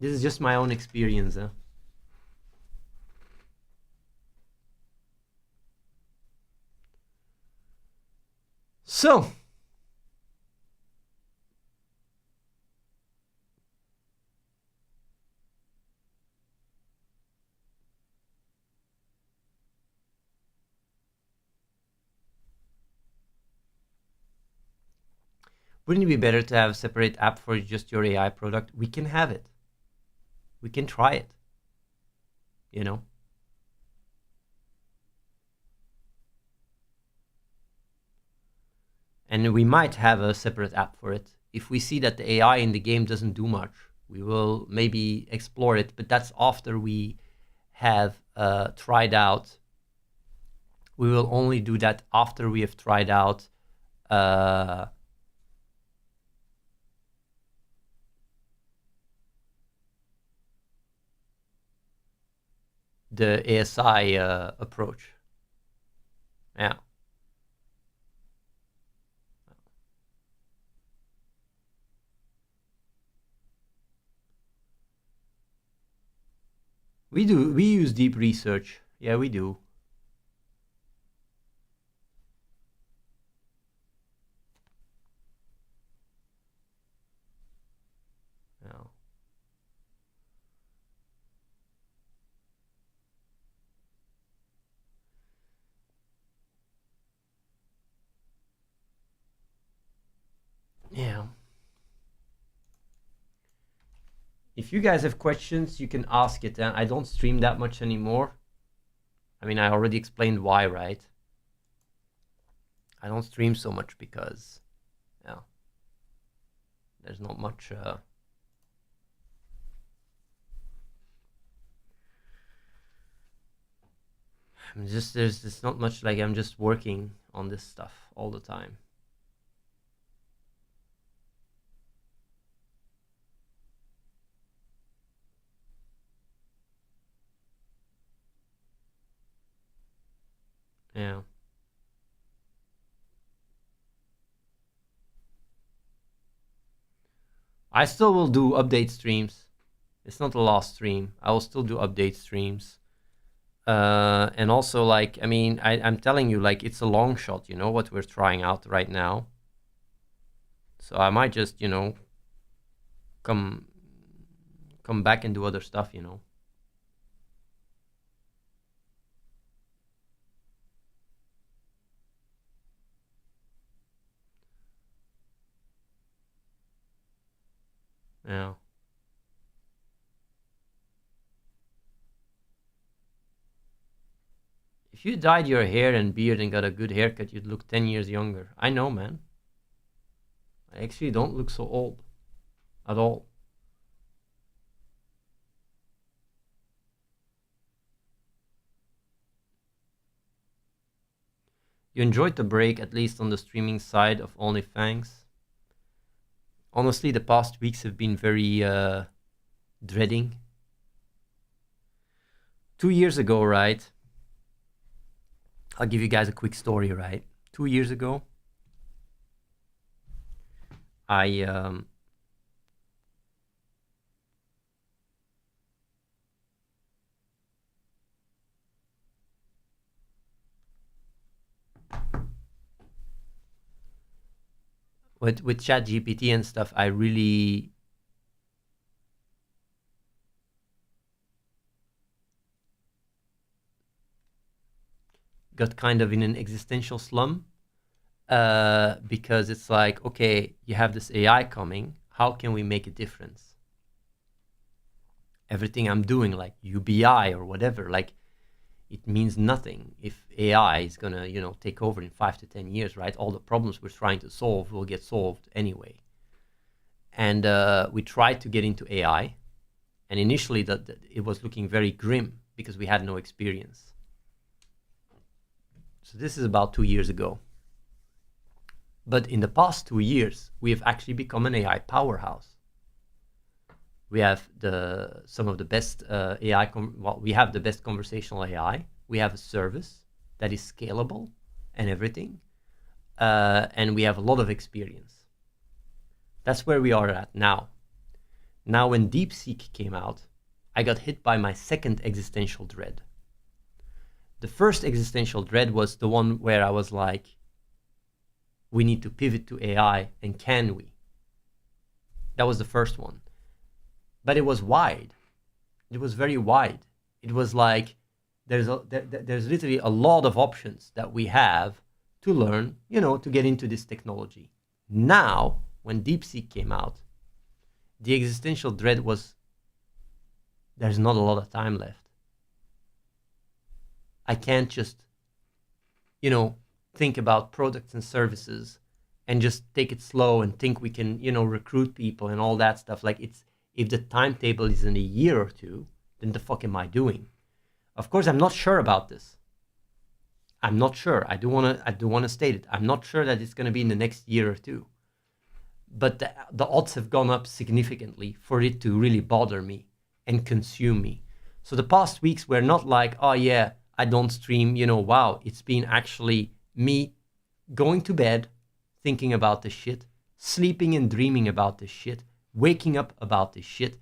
This is just my own experience. So, wouldn't it be better to have a separate app for just your AI product? We can have it. We can try it. You know? And we might have a separate app for it. If we see that the AI in the game doesn't do much, we will maybe explore it, but that's after we have tried out. We will only do that after we have tried out the ASI approach. Yeah. We do. We use deep research. Yeah, we do. Yeah. Yeah. If you guys have questions, you can ask it. And I don't stream that much anymore. I mean, I already explained why, right? I don't stream so much because, yeah, there's not much. There's just not much. Like I'm just working on this stuff all the time. Yeah. I still will do update streams. It's not the last stream. I will still do update streams. And also, like, I mean, I'm telling you, like, it's a long shot, you know, what we're trying out right now. So I might just, you know, come come back and do other stuff, you know. Yeah. If you dyed your hair and beard and got a good haircut, you'd look 10 years younger. I know, man. I actually don't look so old at all. You enjoyed the break, at least on the streaming side of OnlyFans. Honestly, the past weeks have been very dreading. 2 years ago, right? I'll give you guys a quick story, right? 2 years ago, I with ChatGPT and stuff, I really got kind of in an existential slum, because it's like, okay, you have this AI coming. How can we make a difference? Everything I'm doing, like UBI or whatever, like it means nothing if AI is gonna, take over in 5 to 10 years, right? All the problems we're trying to solve will get solved anyway. And we tried to get into AI, and initially it was looking very grim because we had no experience. So this is about 2 years ago. But in the past 2 years, we have actually become an AI powerhouse. We have some of the best AI. We have the best conversational AI. We have a service that is scalable and everything, and we have a lot of experience. That's where we are at now. Now, when DeepSeek came out, I got hit by my second existential dread. The first existential dread was the one where I was like, we need to pivot to AI, and can we? That was the first one. But it was wide. It was very wide. It was like, there's literally a lot of options that we have to learn, to get into this technology. Now, when DeepSeek came out, the existential dread was, there's not a lot of time left. I can't just, think about products and services and just take it slow and think we can, recruit people and all that stuff. Like, if the timetable is in a year or two, then the fuck am I doing? Of course, I'm not sure about this. I'm not sure. I do want to state it. I'm not sure that it's going to be in the next year or two. But the odds have gone up significantly for it to really bother me and consume me. So the past weeks were not like, oh yeah, I don't stream, wow. It's been actually me going to bed, thinking about this shit, sleeping and dreaming about this shit, waking up about this shit,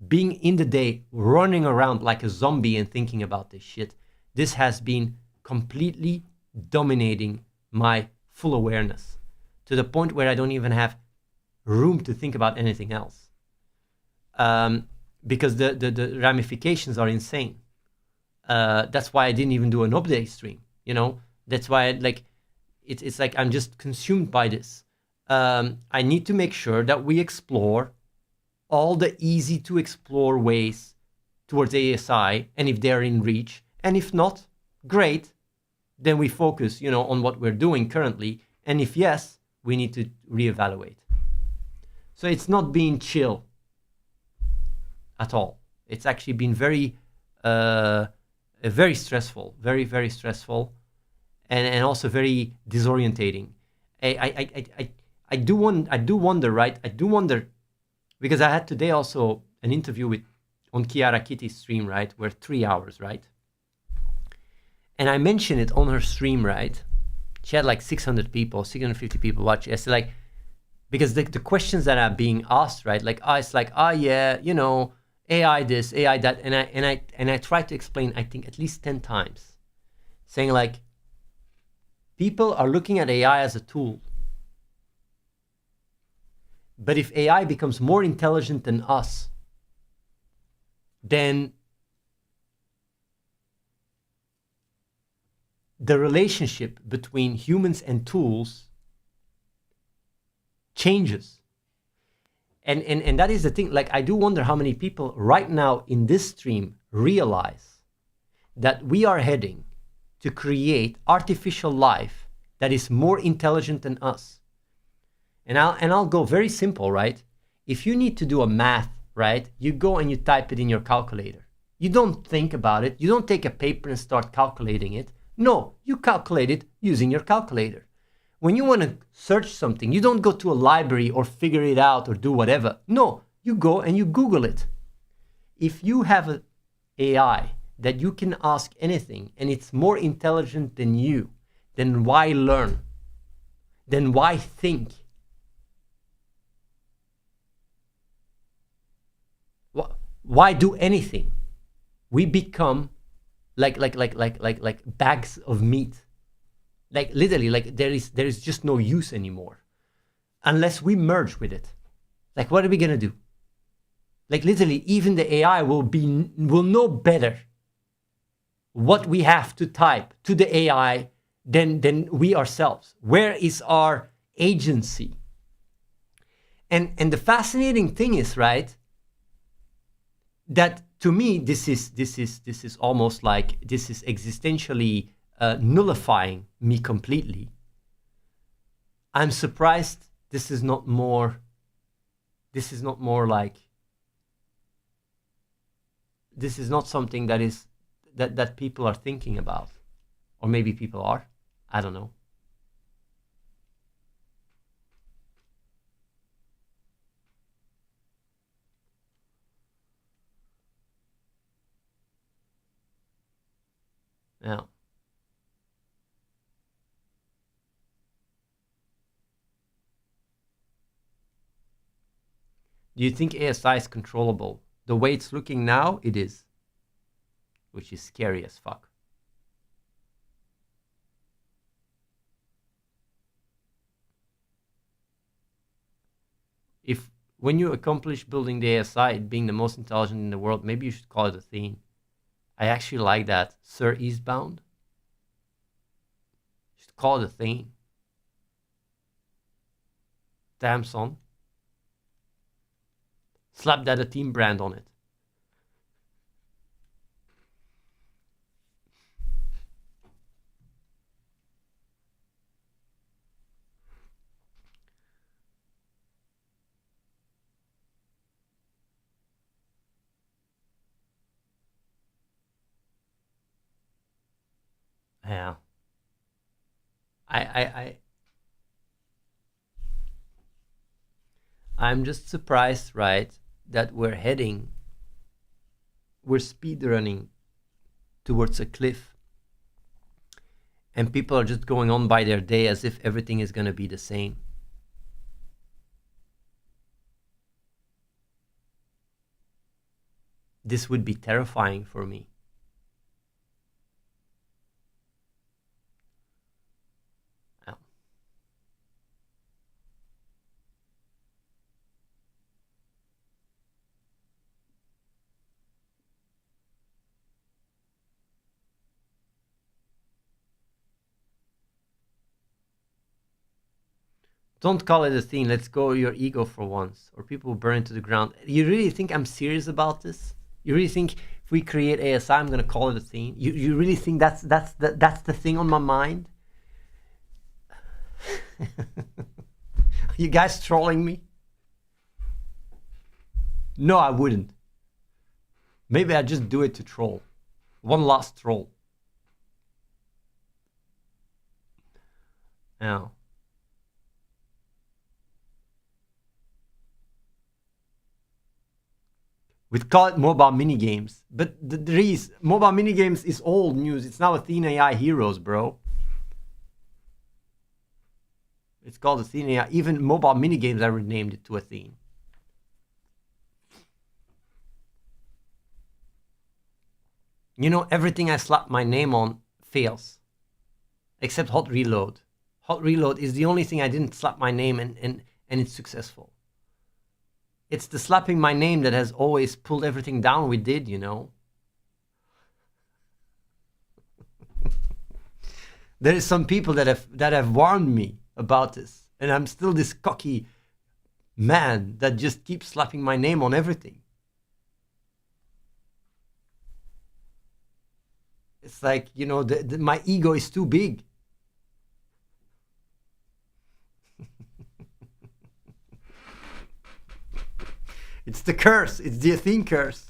being in the day, running around like a zombie and thinking about this shit. This has been completely dominating my full awareness to the point where I don't even have room to think about anything else. Because the ramifications are insane. That's why I didn't even do an update stream, That's why it's like I'm just consumed by this. I need to make sure that we explore all the easy to explore ways towards ASI, and if they're in reach, and if not, great, then we focus, on what we're doing currently, and if yes, we need to reevaluate. So it's not being chill at all. It's actually been very stressful, very, very stressful, and also very disorientating. I do wonder, right? I do wonder, because I had today also an interview on Kiara Kitty's stream, right? We're 3 hours, right? And I mentioned it on her stream, right? She had like 650 people watch. I said, because the questions that are being asked, right? It's like, yeah, AI this, AI that, and I tried to explain, I think at least 10 times, saying people are looking at AI as a tool. But if AI becomes more intelligent than us, then the relationship between humans and tools changes. And that is the thing. I do wonder how many people right now in this stream realize that we are heading to create artificial life that is more intelligent than us. And I'll go very simple, right? If you need to do a math, right, you go and you type it in your calculator. You don't think about it. You don't take a paper and start calculating it. No, you calculate it using your calculator. When you want to search something, you don't go to a library or figure it out or do whatever. No, you go and you Google it. If you have an AI that you can ask anything and it's more intelligent than you, then why learn? Then why think? Why do anything? We become like bags of meat. Literally, there is just no use anymore unless we merge with it. What are we gonna do? Literally, even the AI will know better what we have to type to the AI than we ourselves. Where is our agency? And the fascinating thing is, right, that to me this is almost like this is existentially nullifying me completely. I'm surprised this is not more like, this is not something that is that people are thinking about, or maybe people are, I don't know. Yeah. Do you think ASI is controllable? The way it's looking now, it is, which is scary as fuck. If when you accomplish building the ASI, being the most intelligent in the world, maybe you should call it Athene. I actually like that. Sir Eastbound. You should call it Athene. Damn, son. Slap that Athene brand on it. Yeah. I I'm just surprised, right, that we're speed running towards a cliff, and people are just going on by their day as if everything is going to be the same. This would be terrifying for me. Yeah. Don't call it a thing. Let's go your ego for once, or people will burn to the ground. You really think I'm serious about this? You really think if we create ASI, I'm gonna call it a thing? You really think that's the thing on my mind? You guys trolling me? No, I wouldn't. Maybe I just do it to troll. One last troll. Yeah. We'd call it mobile minigames. But the reason mobile minigames is old news. It's now Athene AI Heroes, bro. It's called Athene AI. Even mobile minigames, I renamed it to Athene. You know, everything I slap my name on fails. Except Hot Reload. Hot Reload is the only thing I didn't slap my name and it's successful. It's the slapping my name that has always pulled everything down we did, you know. There is some people that have warned me about this, and I'm still this cocky man that just keeps slapping my name on everything. It's like, you know, my ego is too big. It's the curse. It's the Athene curse.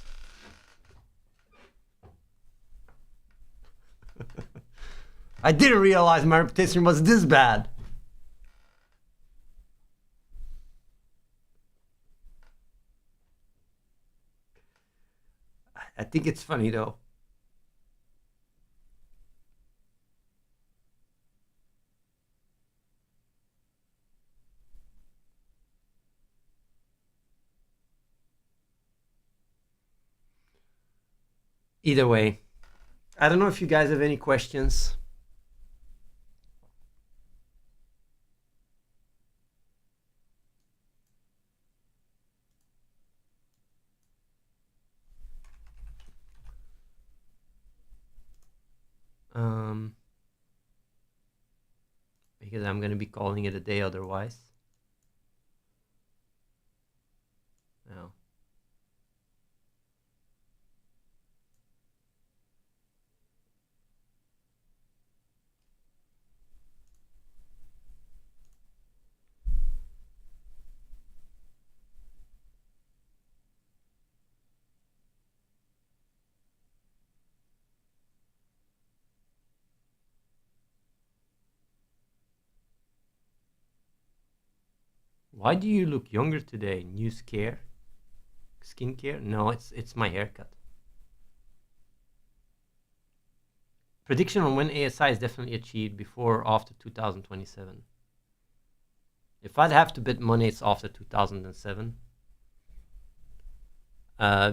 I didn't realize my reputation was this bad. I think it's funny though. Either way, I don't know if you guys have any questions. because I'm going to be calling it a day otherwise. No. Why do you look younger today? New scare? Skincare? No, it's my haircut. Prediction on when ASI is definitely achieved, before or after 2027. If I'd have to bet money, it's after 2007.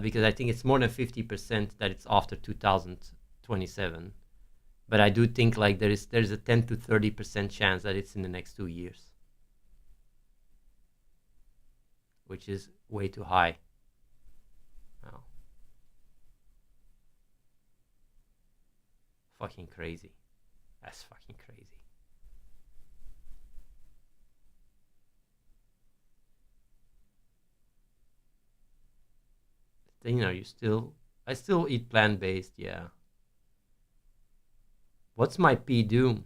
Because I think it's more than 50% that it's after 2027. But I do think like there's a 10 to 30% chance that it's in the next 2 years, which is way too high. Oh. Fucking crazy. That's fucking crazy. You know, I still eat plant-based, yeah. What's my P doom?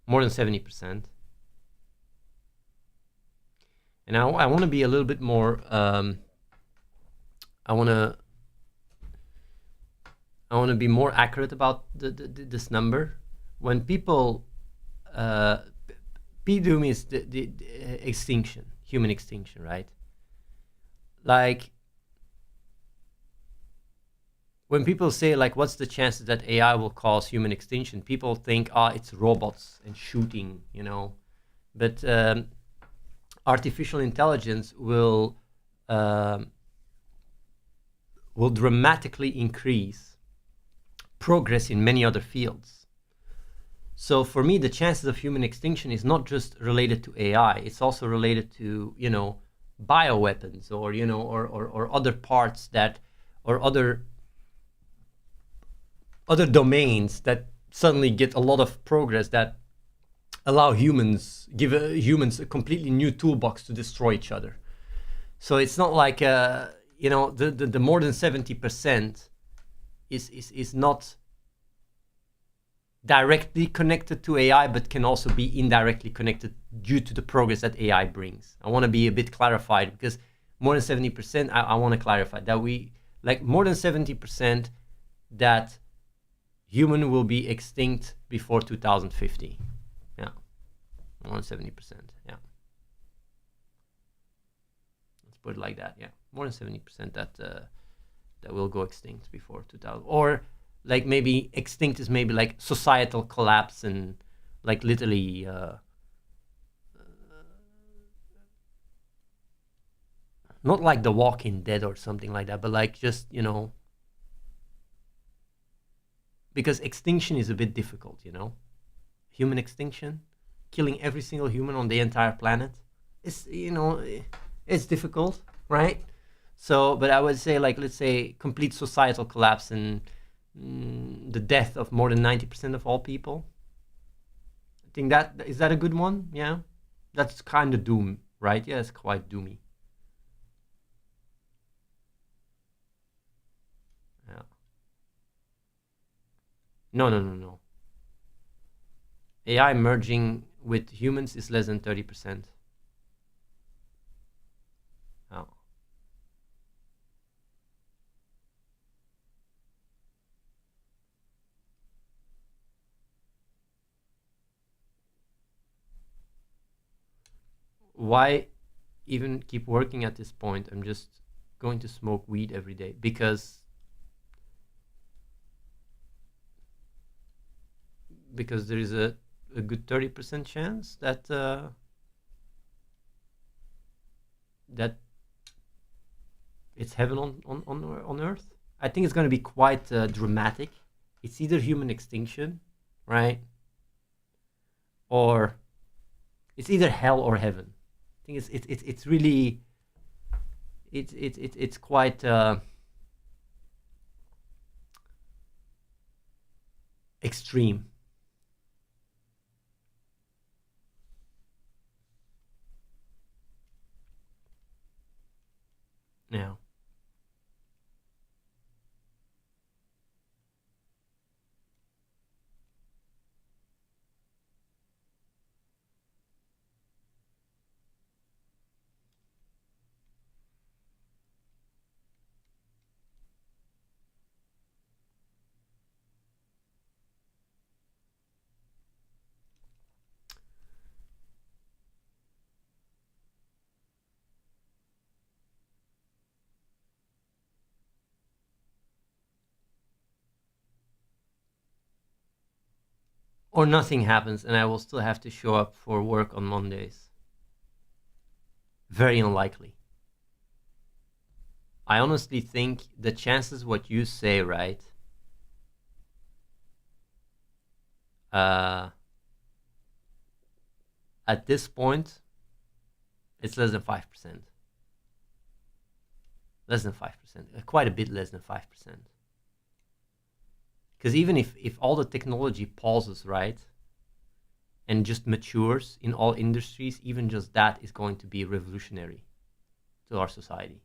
More than 70%. And I want to be a little bit more, I want to be more accurate about this number. When people, P doom is the extinction, human extinction, right? Like, when people say, like, what's the chances that AI will cause human extinction? People think, it's robots and shooting, you know. But artificial intelligence will dramatically increase progress in many other fields. So for me, the chances of human extinction is not just related to AI. It's also related to, you know, bioweapons, or, you know, or other parts that, or other domains that suddenly get a lot of progress, that allow humans, give humans a completely new toolbox to destroy each other. So it's not like, you know, the more than 70% is not directly connected to AI, but can also be indirectly connected due to the progress that AI brings. I want to be a bit clarified, because more than 70%, I want to clarify that we, like, more than 70% that human will be extinct before 2050. Yeah, more than 70%. Yeah, let's put it like that. Yeah, more than 70% that will go extinct before 2000, or like maybe extinct is maybe like societal collapse, and like literally not like The Walking Dead or something like that, but like just, you know, because extinction is a bit difficult, you know. Human extinction, killing every single human on the entire planet, is, you know, it's difficult, right? So, but I would say, like, let's say complete societal collapse and the death of more than 90% of all people. I think that is that a good one? Yeah, that's kind of doom, right? Yeah, it's quite doomy. Yeah. No. AI merging with humans is less than 30%. Oh. Why even keep working at this point? I'm just going to smoke weed every day, because there is a good 30% chance that that it's heaven on earth. I think it's going to be quite dramatic. It's either human extinction, right, or it's either hell or heaven. I think it's really it's quite extreme. Yeah. Or nothing happens and I will still have to show up for work on Mondays. Very unlikely. I honestly think the chances what you say, right? Uh, at this point, it's less than 5%. Less than 5%. Quite a bit less than 5%. Because even if all the technology pauses, right, and just matures in all industries, even just that is going to be revolutionary to our society.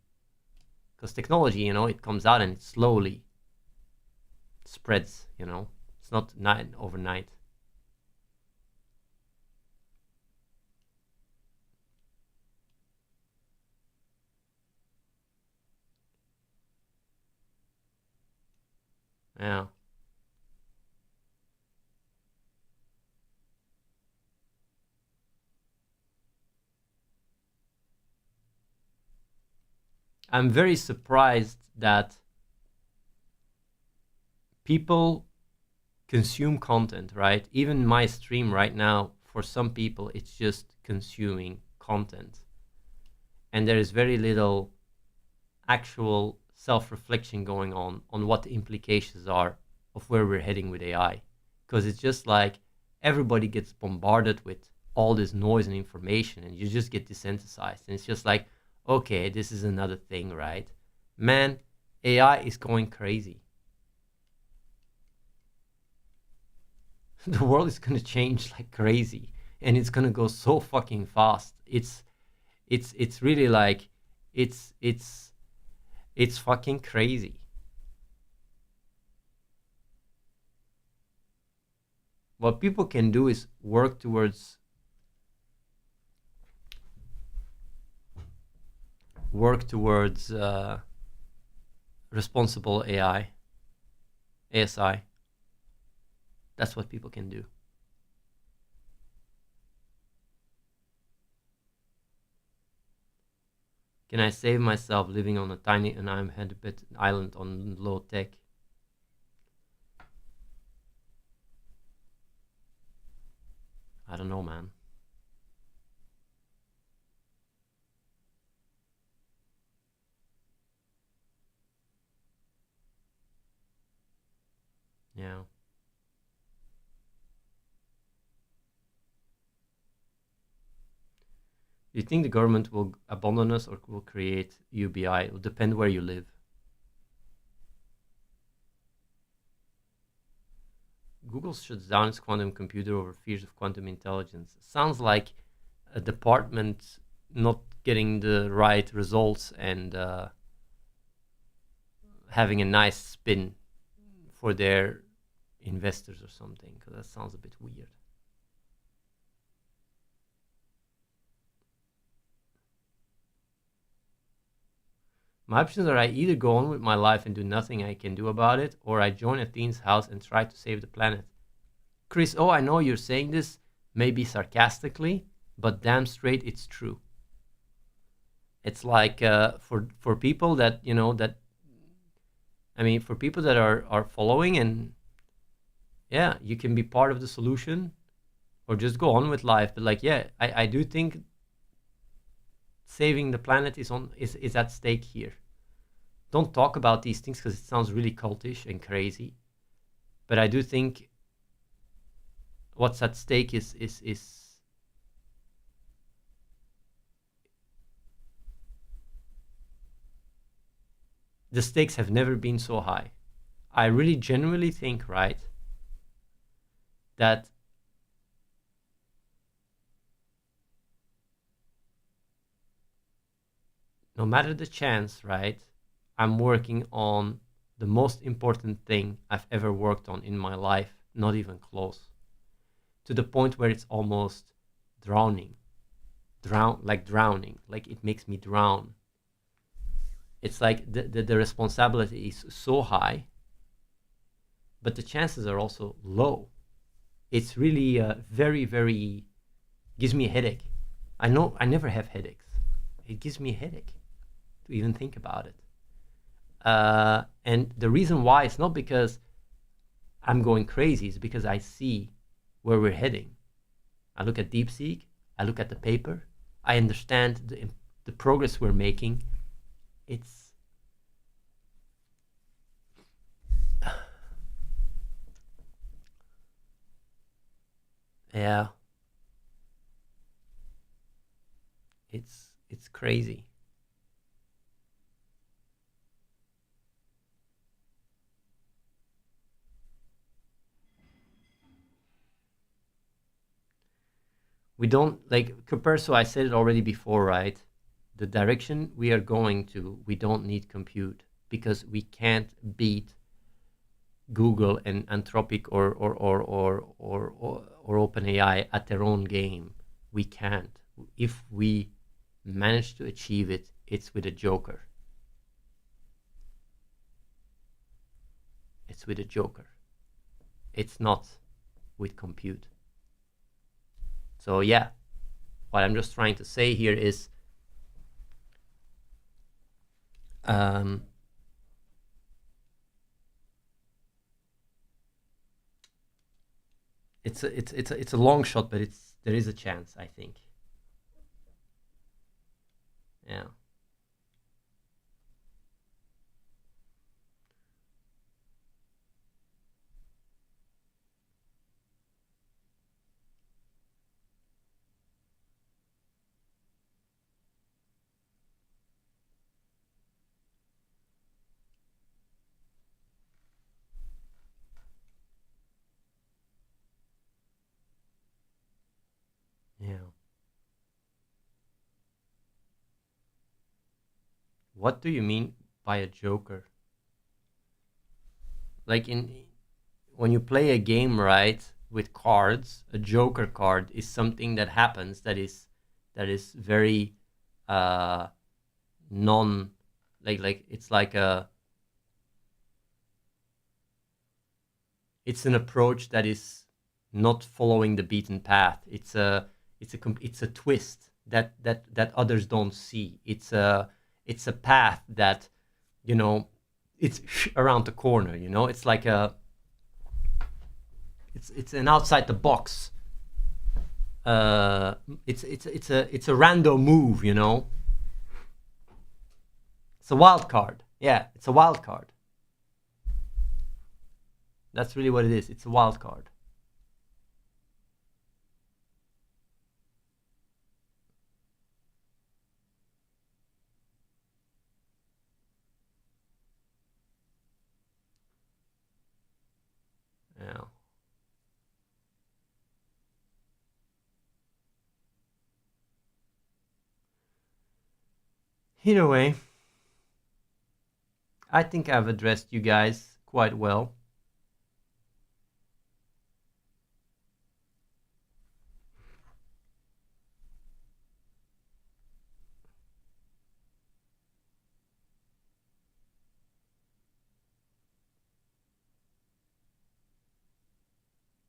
Because technology, it comes out and it slowly spreads, It's not overnight. Yeah. I'm very surprised that people consume content, right? Even my stream right now, for some people, it's just consuming content. And there is very little actual self-reflection going on what the implications are of where we're heading with AI. Because it's just like everybody gets bombarded with all this noise and information and you just get desensitized. And it's just like, okay, this is another thing, right? Man, AI is going crazy. The world is going to change like crazy and it's going to go so fucking fast. It's really like it's it's it's fucking crazy. What people can do is work towards responsible AI, ASI. That's what people can do. Can I save myself living on a tiny uninhabited island on low tech? I don't know, man. Yeah. Do you think the government will abandon us or will create UBI? It will depend where you live. Google shuts down its quantum computer over fears of quantum intelligence. Sounds like a department not getting the right results and having a nice spin for their investors or something, because that sounds a bit weird. My options are I either go on with my life and do nothing I can do about it, or I join Athene's house and try to save the planet. Chris, I know you're saying this maybe sarcastically, but damn straight it's true. It's like for people that for people that are following, and yeah, you can be part of the solution or just go on with life. But like, yeah, I do think saving the planet is at stake here. Don't talk about these things because it sounds really cultish and crazy. But I do think what's at stake is the stakes have never been so high. I really genuinely think, right, that no matter the chance, right? I'm working on the most important thing I've ever worked on in my life, not even close, to the point where it's almost drowning, drowning, like it makes me drown. It's like the responsibility is so high, but the chances are also low. It's really very, very, gives me a headache. I know I never have headaches. It gives me a headache to even think about it. And the reason why it's not because I'm going crazy, it's because I see where we're heading. I look at DeepSeek, I look at the paper, I understand the progress we're making. It's yeah, it's crazy. We don't like compared, so I said it already before, right? The direction we are going to, we don't need compute because we can't beat Google and Anthropic or OpenAI at their own game. We can't. If we manage to achieve it, it's with a joker. It's with a joker. It's not with compute. So yeah, what I'm just trying to say here is um, it's a long shot, but there is a chance, I think. Yeah. Yeah. What do you mean by a joker? Like in when you play a game, right, with cards, a joker card is something that happens that is very uh non like it's like a it's an approach that is not following the beaten path. It's a twist that others don't see. It's a path that you know it's around the corner. It's like it's an outside the box. It's a random move. It's a wild card. Yeah, it's a wild card. That's really what it is. It's a wild card. Yeah. Either way, I think I've addressed you guys quite well.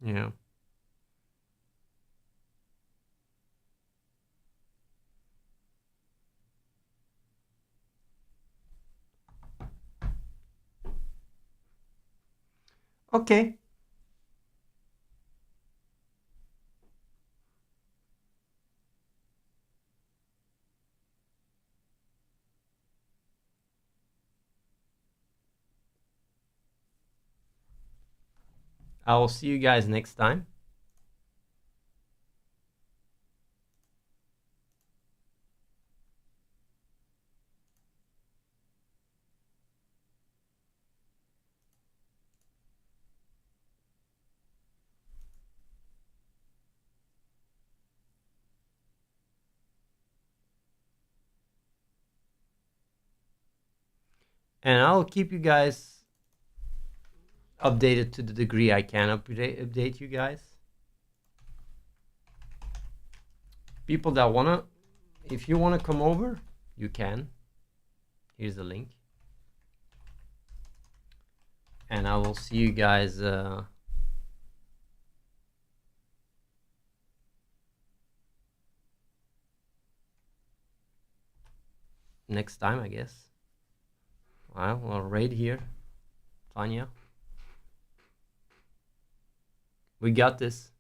Yeah. Okay. I will see you guys next time. and I'll keep you guys updated to the degree I can update you guys. People that wanna, if you wanna come over, you can. Here's the link. And I will see you guys next time, I guess. Well, right here, Tanya. We got this.